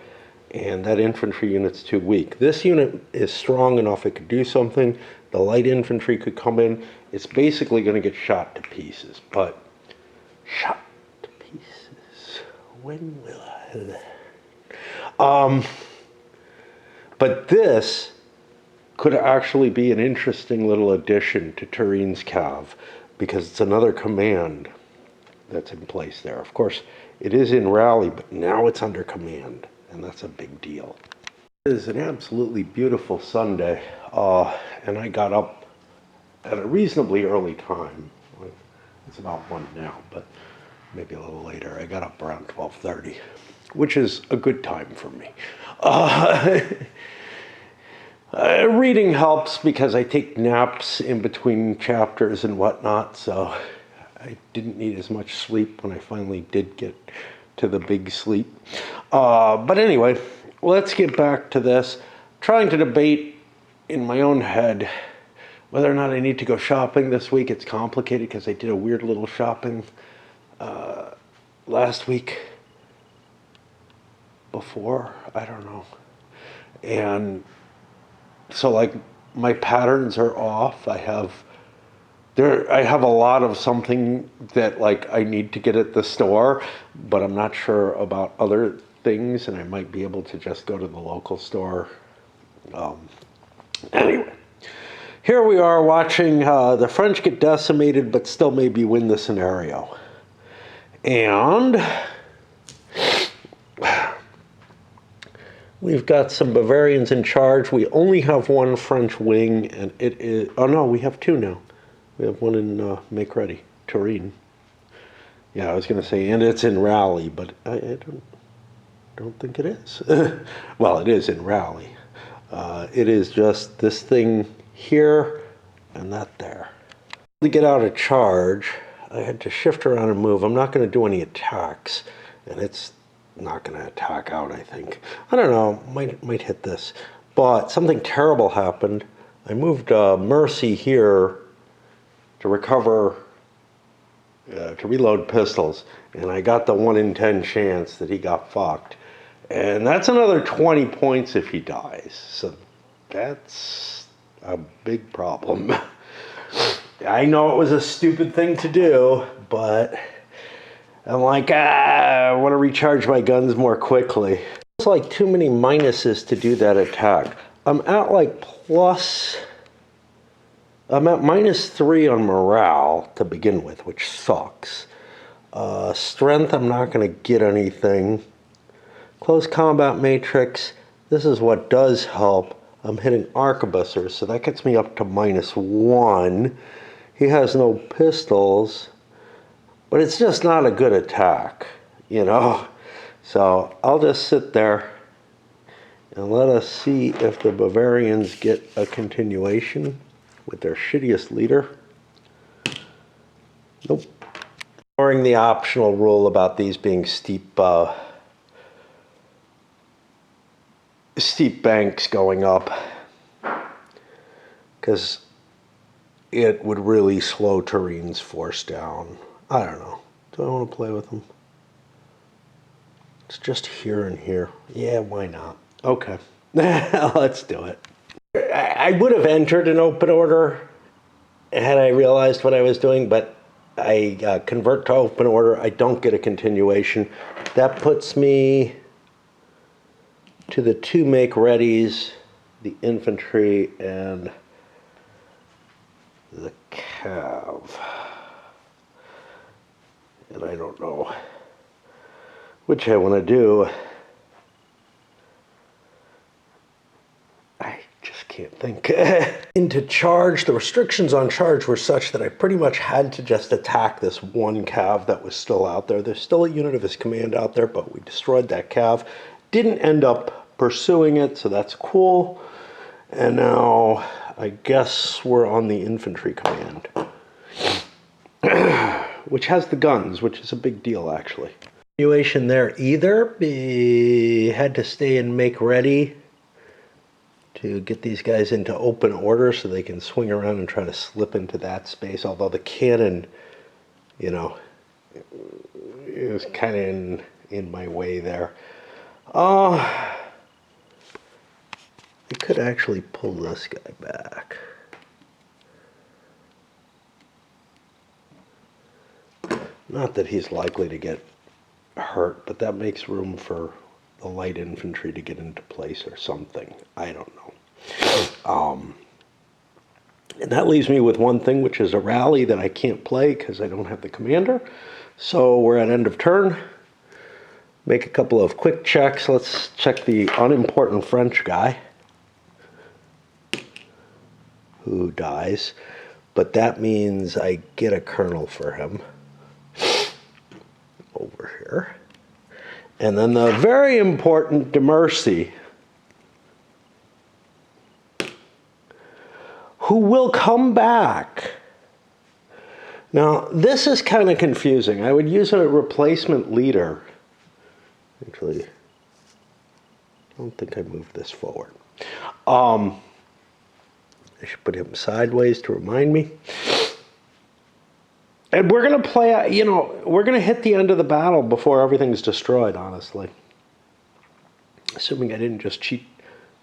And that infantry unit's too weak. This unit is strong enough it could do something. The light infantry could come in. It's basically going to get shot to pieces. But shot to pieces. When will I? But this could actually be an interesting little addition to Turin's Cav, because it's another command that's in place there. Of course, it is in rally, but now it's under command, and that's a big deal. It is an absolutely beautiful Sunday, and I got up at a reasonably early time. It's about 1 now, but maybe a little later. I got up around 12:30, which is a good time for me. Reading helps because I take naps in between chapters and whatnot, so I didn't need as much sleep when I finally did get to the big sleep. But anyway, let's get back to this. Trying to debate in my own head whether or not I need to go shopping this week. It's complicated because I did a weird little shopping last week before, I don't know. And so like my patterns are off. I have a lot of something that like I need to get at the store, but I'm not sure about other things, and I might be able to just go to the local store. Anyway, here we are watching the French get decimated, but still maybe win the scenario. And we've got some Bavarians in charge. We only have one French wing, and it is... Oh, no, we have two now. We have one in Make Ready, Turin. Yeah, I was going to say, and it's in Rally, but I don't think it is. Well, it is in Rally. It is just this thing here and that there. To get out of charge, I had to shift around and move. I'm not going to do any attacks, and it's not going to attack out, I think. I don't know, might hit this. But something terrible happened. I moved Mercy here to recover, to reload pistols, and I got the 1 in 10 chance that he got fucked. And that's another 20 points if he dies. So that's a big problem. I know it was a stupid thing to do, but I'm like, I want to recharge my guns more quickly. It's like too many minuses to do that attack. I'm at like I'm at -3 on morale to begin with, which sucks. Strength, I'm not going to get anything. Close combat matrix, this is what does help. I'm hitting arquebusiers, so that gets me up to -1. He has no pistols, but it's just not a good attack, you know? So I'll just sit there and let us see if the Bavarians get a continuation with their shittiest leader. Nope. Ignoring the optional rule about these being steep banks going up, because it would really slow Turin's force down. I don't know. Do I want to play with them? It's just here and here. Yeah, why not? Okay. Let's do it. I would have entered an open order had I realized what I was doing, but I convert to open order. I don't get a continuation. That puts me to the 2 make readies the infantry and the cav. And I don't know which I want to do. I just can't think. Into charge, the restrictions on charge were such that I pretty much had to just attack this one cav that was still out there. There's still a unit of his command out there, but we destroyed that cav. Didn't end up pursuing it, so that's cool. And now I guess we're on the infantry command, which has the guns, which is a big deal actually. Continuation there either. We had to stay and make ready to get these guys into open order so they can swing around and try to slip into that space, although the cannon, you know, it was kind of in my way there. I could actually pull this guy back. Not that he's likely to get hurt, but that makes room for the light infantry to get into place or something. I don't know. And that leaves me with one thing, which is a rally that I can't play because I don't have the commander. So we're at end of turn. Make a couple of quick checks. Let's check the unimportant French guy who dies. But that means I get a colonel for him over here. And then the very important de Mercy, who will come back. Now, this is kind of confusing. I would use a replacement leader. Actually, I don't think I moved this forward. I should put him sideways to remind me. And we're going to play, you know, we're going to hit the end of the battle before everything's destroyed, honestly. Assuming I didn't just cheat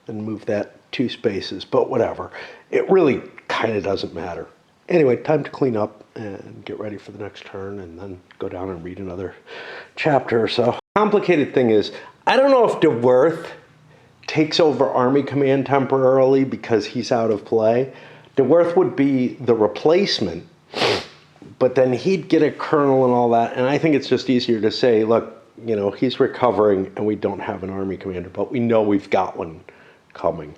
and move that 2 spaces, but whatever. It really kind of doesn't matter. Anyway, time to clean up and get ready for the next turn and then go down and read another chapter or so. Complicated thing is, I don't know if De Werth takes over Army Command temporarily because he's out of play. De Werth would be the replacement, but then he'd get a colonel and all that, and I think it's just easier to say, look, you know, he's recovering and we don't have an army commander, but we know we've got one coming.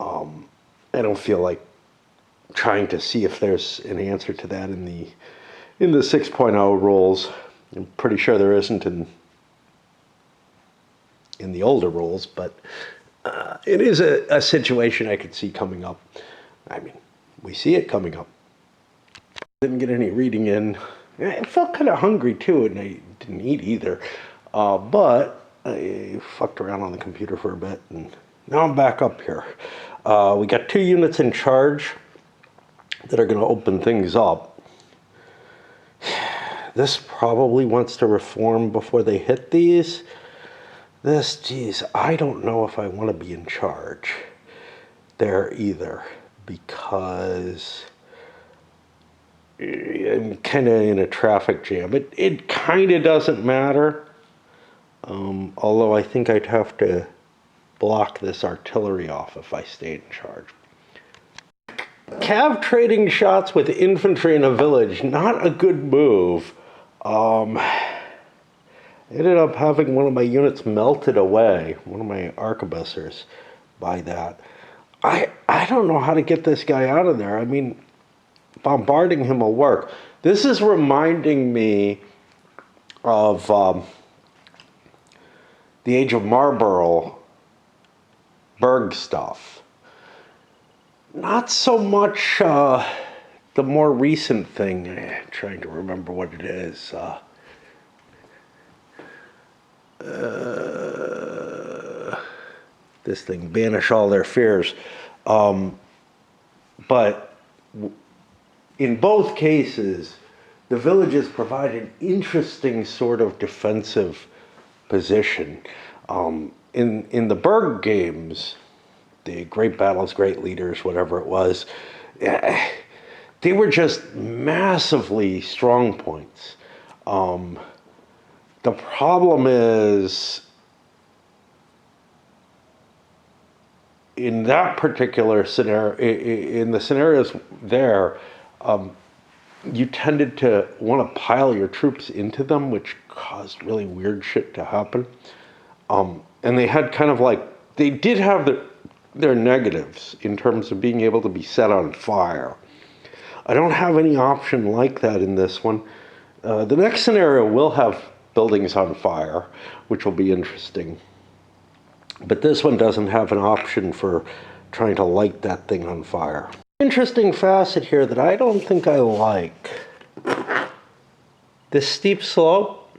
I don't feel like trying to see if there's an answer to that in the 6.0 rules. I'm pretty sure there isn't in the older rules, but it is a situation I could see coming up. I mean, we see it coming up. Didn't get any reading in. I felt kind of hungry too, and I didn't eat either. But I fucked around on the computer for a bit, and now I'm back up here. We got 2 units in charge that are going to open things up. This probably wants to reform before they hit these. This, geez, I don't know if I want to be in charge there either, because I'm kind of in a traffic jam. It kind of doesn't matter, although I think I'd have to block this artillery off if I stayed in charge. Cav trading shots with infantry in a village, not a good move. Ended up having one of my units melted away, one of my arquebusiers, by that. I don't know how to get this guy out of there. I mean, bombarding him will work. This is reminding me of the Age of Marlborough Berg stuff. Not so much the more recent thing. I'm trying to remember what it is. This thing, banish all their fears. But in both cases, the villages provide an interesting sort of defensive position. In the Berg games, the Great Battles, Great Leaders, whatever it was, they were just massively strong points. The problem is in that particular scenario, in the scenarios there, you tended to want to pile your troops into them, which caused really weird shit to happen. And they had kind of like, they did have their negatives in terms of being able to be set on fire. I don't have any option like that in this one. The next scenario will have buildings on fire, which will be interesting. But this one doesn't have an option for trying to light that thing on fire. Interesting facet here that I don't think I like. This steep slope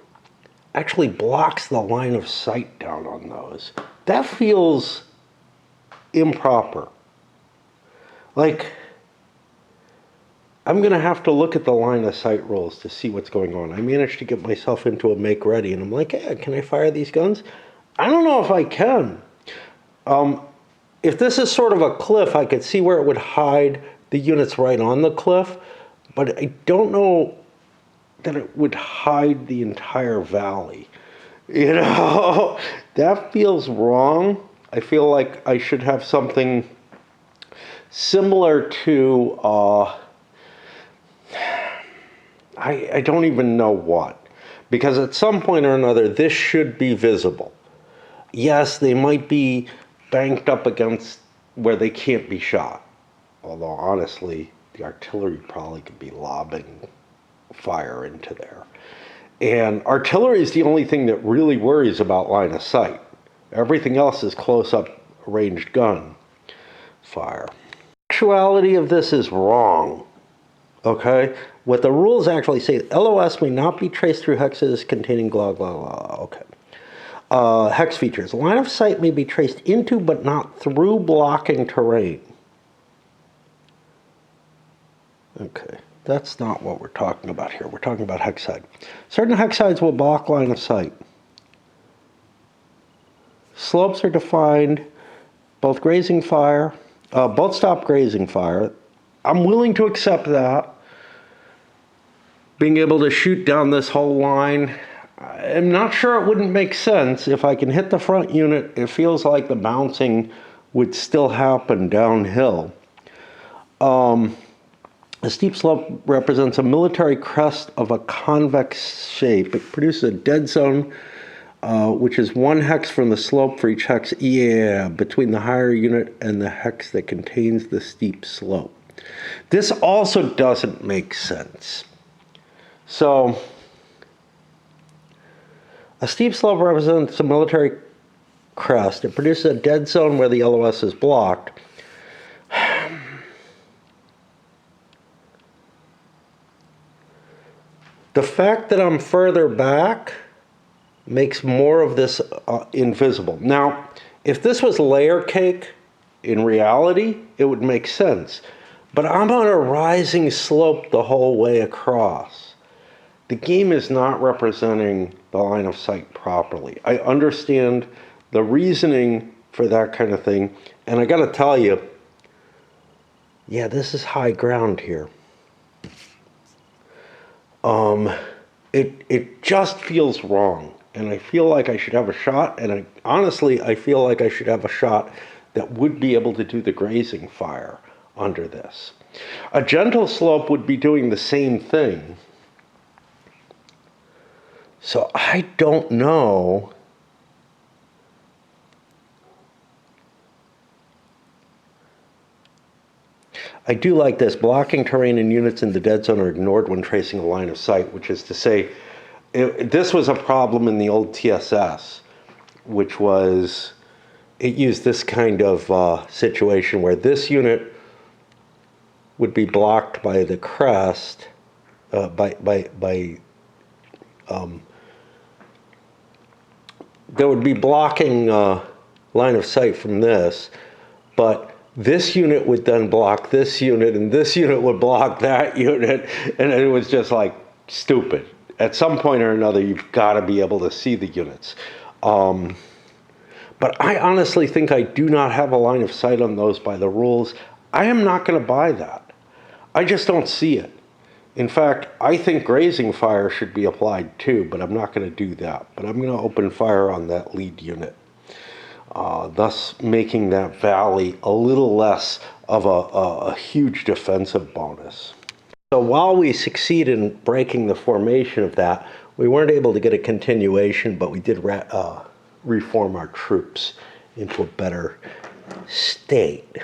actually blocks the line of sight down on those. That feels improper. Like, I'm gonna have to look at the line of sight rules to see what's going on. I managed to get myself into a make ready and I'm like, hey, can I fire these guns? I don't know if I can. If this is sort of a cliff, I could see where it would hide the units right on the cliff, but I don't know that it would hide the entire valley. You know, that feels wrong. I feel like I should have something similar to, I don't even know what, because at some point or another, this should be visible. Yes, they might be banked up against where they can't be shot. Although, honestly, the artillery probably could be lobbing fire into there. And artillery is the only thing that really worries about line of sight. Everything else is close-up ranged gun fire. The actuality of this is wrong. Okay? What the rules actually say, LOS may not be traced through hexes containing blah, blah, blah. Okay. Hex features. Line of sight may be traced into but not through blocking terrain. Okay, that's not what we're talking about here. We're talking about hex side. Certain hex sides will block line of sight. Slopes are defined, both grazing fire, both stop grazing fire. I'm willing to accept that. Being able to shoot down this whole line, I'm not sure it wouldn't make sense. If I can hit the front unit, it feels like the bouncing would still happen downhill. A steep slope represents a military crest of a convex shape. It produces a dead zone, which is one hex from the slope for each hex between the higher unit and the hex that contains the steep slope. This also doesn't make sense. So, a steep slope represents a military crest. It produces a dead zone where the LOS is blocked. The fact that I'm further back makes more of this invisible. Now, if this was layer cake, in reality, it would make sense. But I'm on a rising slope the whole way across. The game is not representing the line of sight properly. I understand the reasoning for that kind of thing, and I gotta tell you, yeah, this is high ground here. It just feels wrong, and I feel like I should have a shot, and honestly, I feel like I should have a shot that would be able to do the grazing fire under this. A gentle slope would be doing the same thing. So I don't know. I do like this. Blocking terrain and units in the dead zone are ignored when tracing a line of sight, which is to say, this was a problem in the old TSS, which was, it used this kind of situation where this unit would be blocked by the crest, there would be blocking line of sight from this, but this unit would then block this unit, and this unit would block that unit, and it was just like stupid. At some point or another, you've got to be able to see the units. But I honestly think I do not have a line of sight on those by the rules. I am not going to buy that. I just don't see it. In fact, I think grazing fire should be applied too, but I'm not going to do that. But I'm going to open fire on that lead unit. thus making that valley a little less of a huge defensive bonus. So while we succeed in breaking the formation of that, we weren't able to get a continuation, but we did reform our troops into a better state.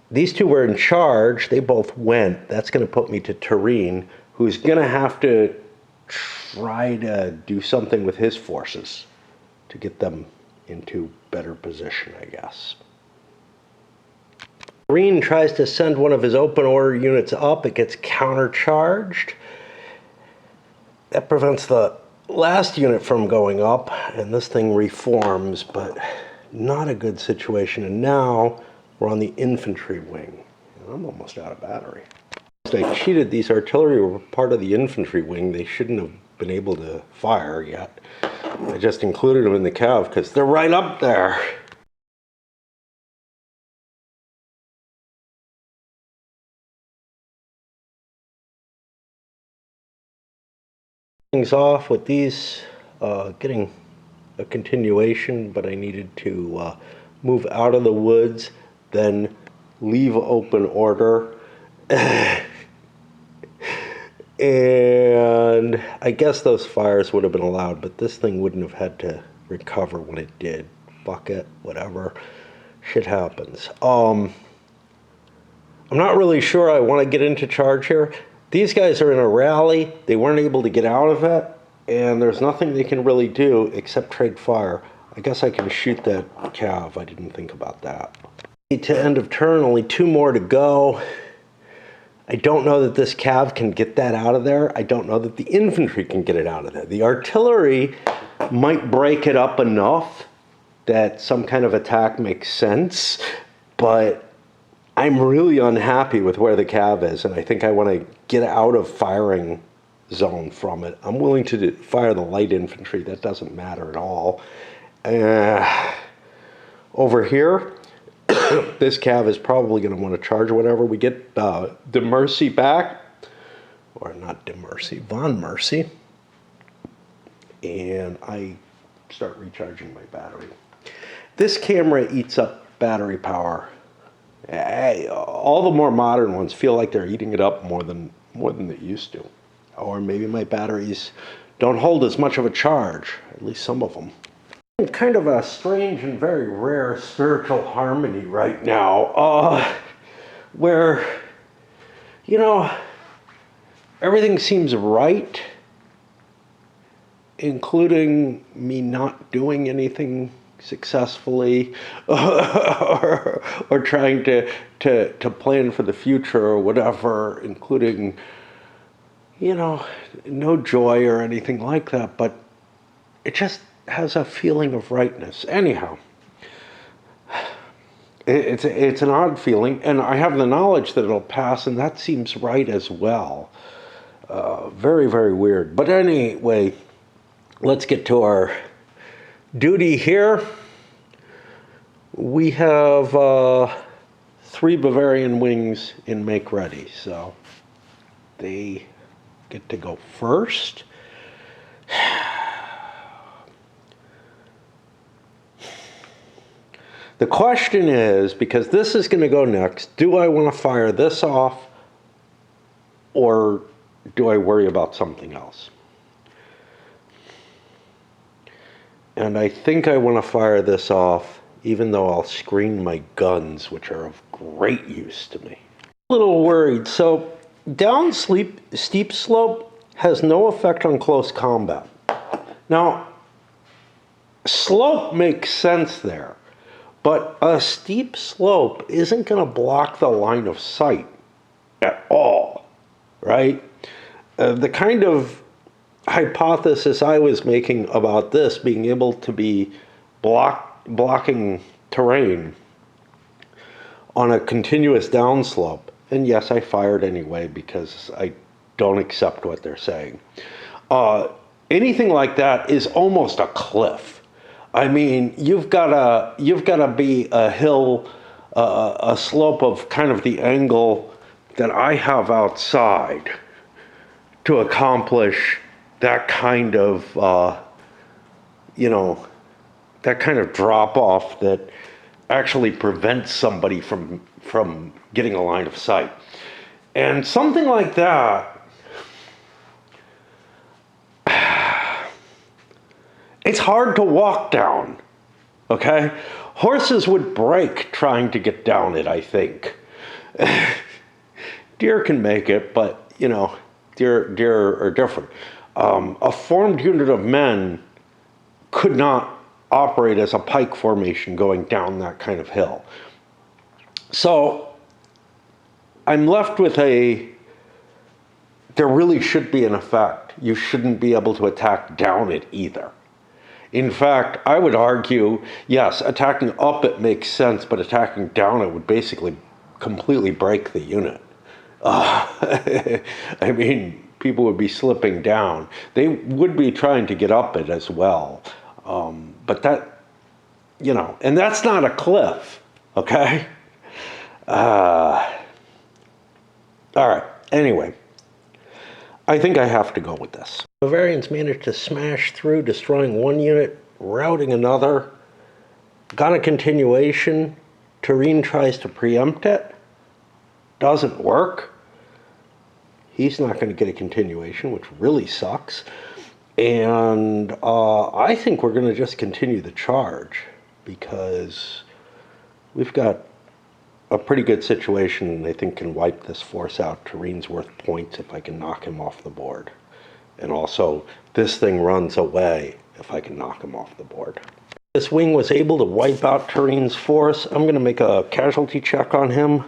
These two were in charge. They both went. That's going to put me to Turin, who's going to have to try to do something with his forces to get them into better position, I guess. Turin tries to send one of his open order units up. It gets countercharged. That prevents the last unit from going up, and this thing reforms, but not a good situation. And now we're on the infantry wing. I'm almost out of battery. I cheated. These artillery were part of the infantry wing. They shouldn't have been able to fire yet. I just included them in the cav because they're right up there. Things off with these getting a continuation, but I needed to move out of the woods, then leave open order. And I guess those fires would have been allowed, but this thing wouldn't have had to recover when it did. Fuck it, whatever. Shit happens. I'm not really sure I want to get into charge here. These guys are in a rally. They weren't able to get out of it, and there's nothing they can really do except trade fire. I guess I can shoot that cav. I didn't think about that. To end of turn, only 2 more to go. I don't know that this cav can get that out of there. I don't know that the infantry can get it out of there. The artillery might break it up enough that some kind of attack makes sense, but I'm really unhappy with where the cav is, and I think I want to get out of firing zone from it. I'm willing to fire the light infantry. That doesn't matter at all. Over here, this cav is probably going to want to charge whenever we get de Mercy back, or not de Mercy, Von Mercy, and I start recharging my battery. This camera eats up battery power. All the more modern ones feel like they're eating it up more than they used to, or maybe my batteries don't hold as much of a charge. At least some of them. Kind of a strange and very rare spiritual harmony right now, where, you know, everything seems right, including me not doing anything successfully, or trying to plan for the future or whatever, including, you know, no joy or anything like that, but it just has a feeling of rightness. Anyhow, it's an odd feeling, and I have the knowledge that it'll pass, and that seems right as well. Very, very weird. But anyway, let's get to our duty here. We have 3 Bavarian wings in make ready, so they get to go first. The question is, because this is going to go next, do I want to fire this off, or do I worry about something else? And I think I want to fire this off, even though I'll screen my guns, which are of great use to me. A little worried. So down steep slope has no effect on close combat. Now, slope makes sense there. But a steep slope isn't going to block the line of sight at all, right? The kind of hypothesis I was making about this being able to be blocking terrain on a continuous downslope, and yes, I fired anyway because I don't accept what they're saying. Anything like that is almost a cliff. I mean, you've got to be a hill, a slope of kind of the angle that I have outside to accomplish that kind of you know, that kind of drop off that actually prevents somebody from getting a line of sight. And something like that, it's hard to walk down, okay? Horses would break trying to get down it, I think. Deer can make it, but, you know, deer are different. A formed unit of men could not operate as a pike formation going down that kind of hill. So I'm left with there really should be an effect. You shouldn't be able to attack down it either. In fact, I would argue, yes, attacking up it makes sense, but attacking down it would basically completely break the unit. I mean, people would be slipping down. They would be trying to get up it as well. But that, you know, and that's not a cliff, okay? All right, anyway, I think I have to go with this. Bavarians managed to smash through, destroying one unit, routing another. Got a continuation. Turenne tries to preempt it. Doesn't work. He's not going to get a continuation, which really sucks. And I think we're going to just continue the charge because we've got a pretty good situation and I think can wipe this force out. Turenne's worth points if I can knock him off the board. And also, this thing runs away if I can knock him off the board. This wing was able to wipe out Turenne's force. I'm going to make a casualty check on him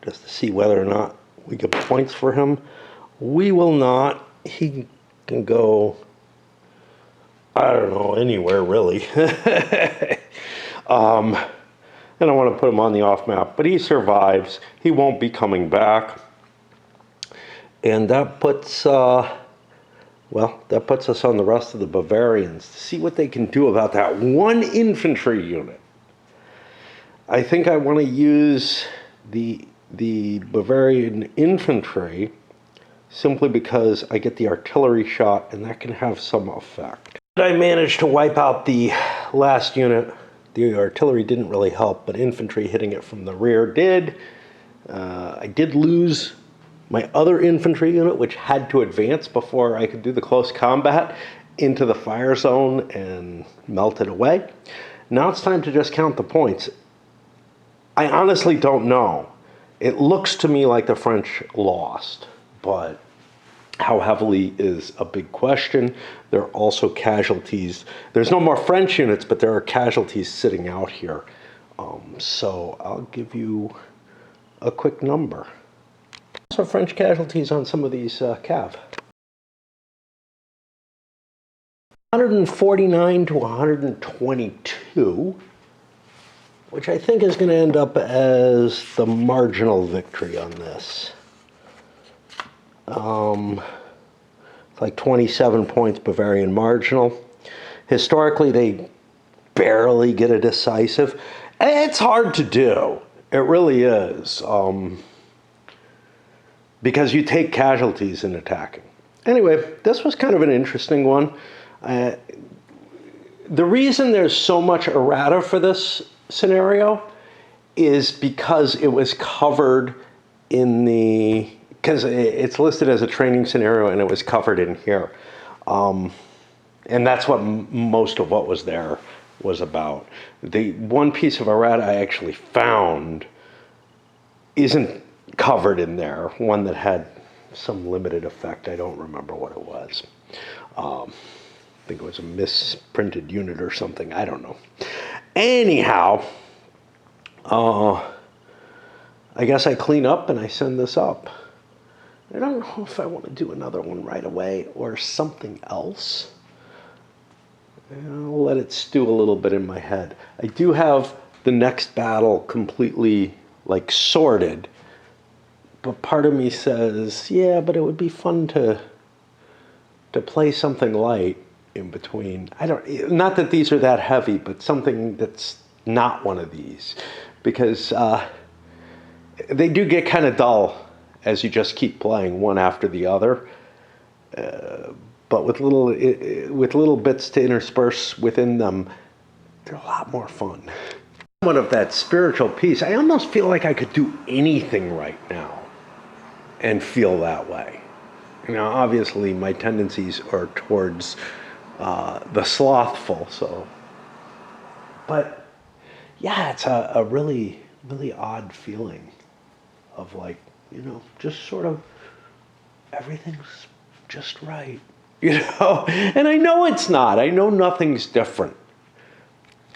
just to see whether or not we get points for him. We will not. He can go, I don't know, anywhere really. And I want to put him on the off map, but he survives. He won't be coming back. And that puts, that puts us on the rest of the Bavarians to see what they can do about that one infantry unit. I think I want to use the Bavarian infantry simply because I get the artillery shot and that can have some effect. I managed to wipe out the last unit. The artillery didn't really help, but infantry hitting it from the rear did. I did lose my other infantry unit, which had to advance before I could do the close combat, into the fire zone and melt it away. Now it's time to just count the points. I honestly don't know. It looks to me like the French lost, but how heavily is a big question. There are also casualties. There's no more French units, but there are casualties sitting out here. So I'll give you a quick number. So French casualties on some of these cav. 149 to 122, which I think is going to end up as the marginal victory on this. It's like 27 points Bavarian marginal. Historically, they barely get a decisive. It's hard to do. It really is. Because you take casualties in attacking. Anyway, this was kind of an interesting one. The reason there's so much errata for this scenario is because it was covered in because it's listed as a training scenario and it was covered in here. And that's what most of what was there was about. The one piece of errata I actually found isn't covered in there, one that had some limited effect. I don't remember what it was. I think it was a misprinted unit or something. I don't know. Anyhow, I guess I clean up and I send this up. I don't know if I want to do another one right away or something else. I'll let it stew a little bit in my head. I do have the next battle completely like sorted, but part of me says, yeah, but it would be fun to play something light in between. Not that these are that heavy, but something that's not one of these, because they do get kind of dull as you just keep playing one after the other. but with little bits to intersperse within them, they're a lot more fun. Somewhat of that spiritual piece. I almost feel like I could do anything right now and feel that way. Now, obviously, my tendencies are towards the slothful. So, but yeah, it's a really, really odd feeling of like, just sort of everything's just right, and I know it's not. I know nothing's different.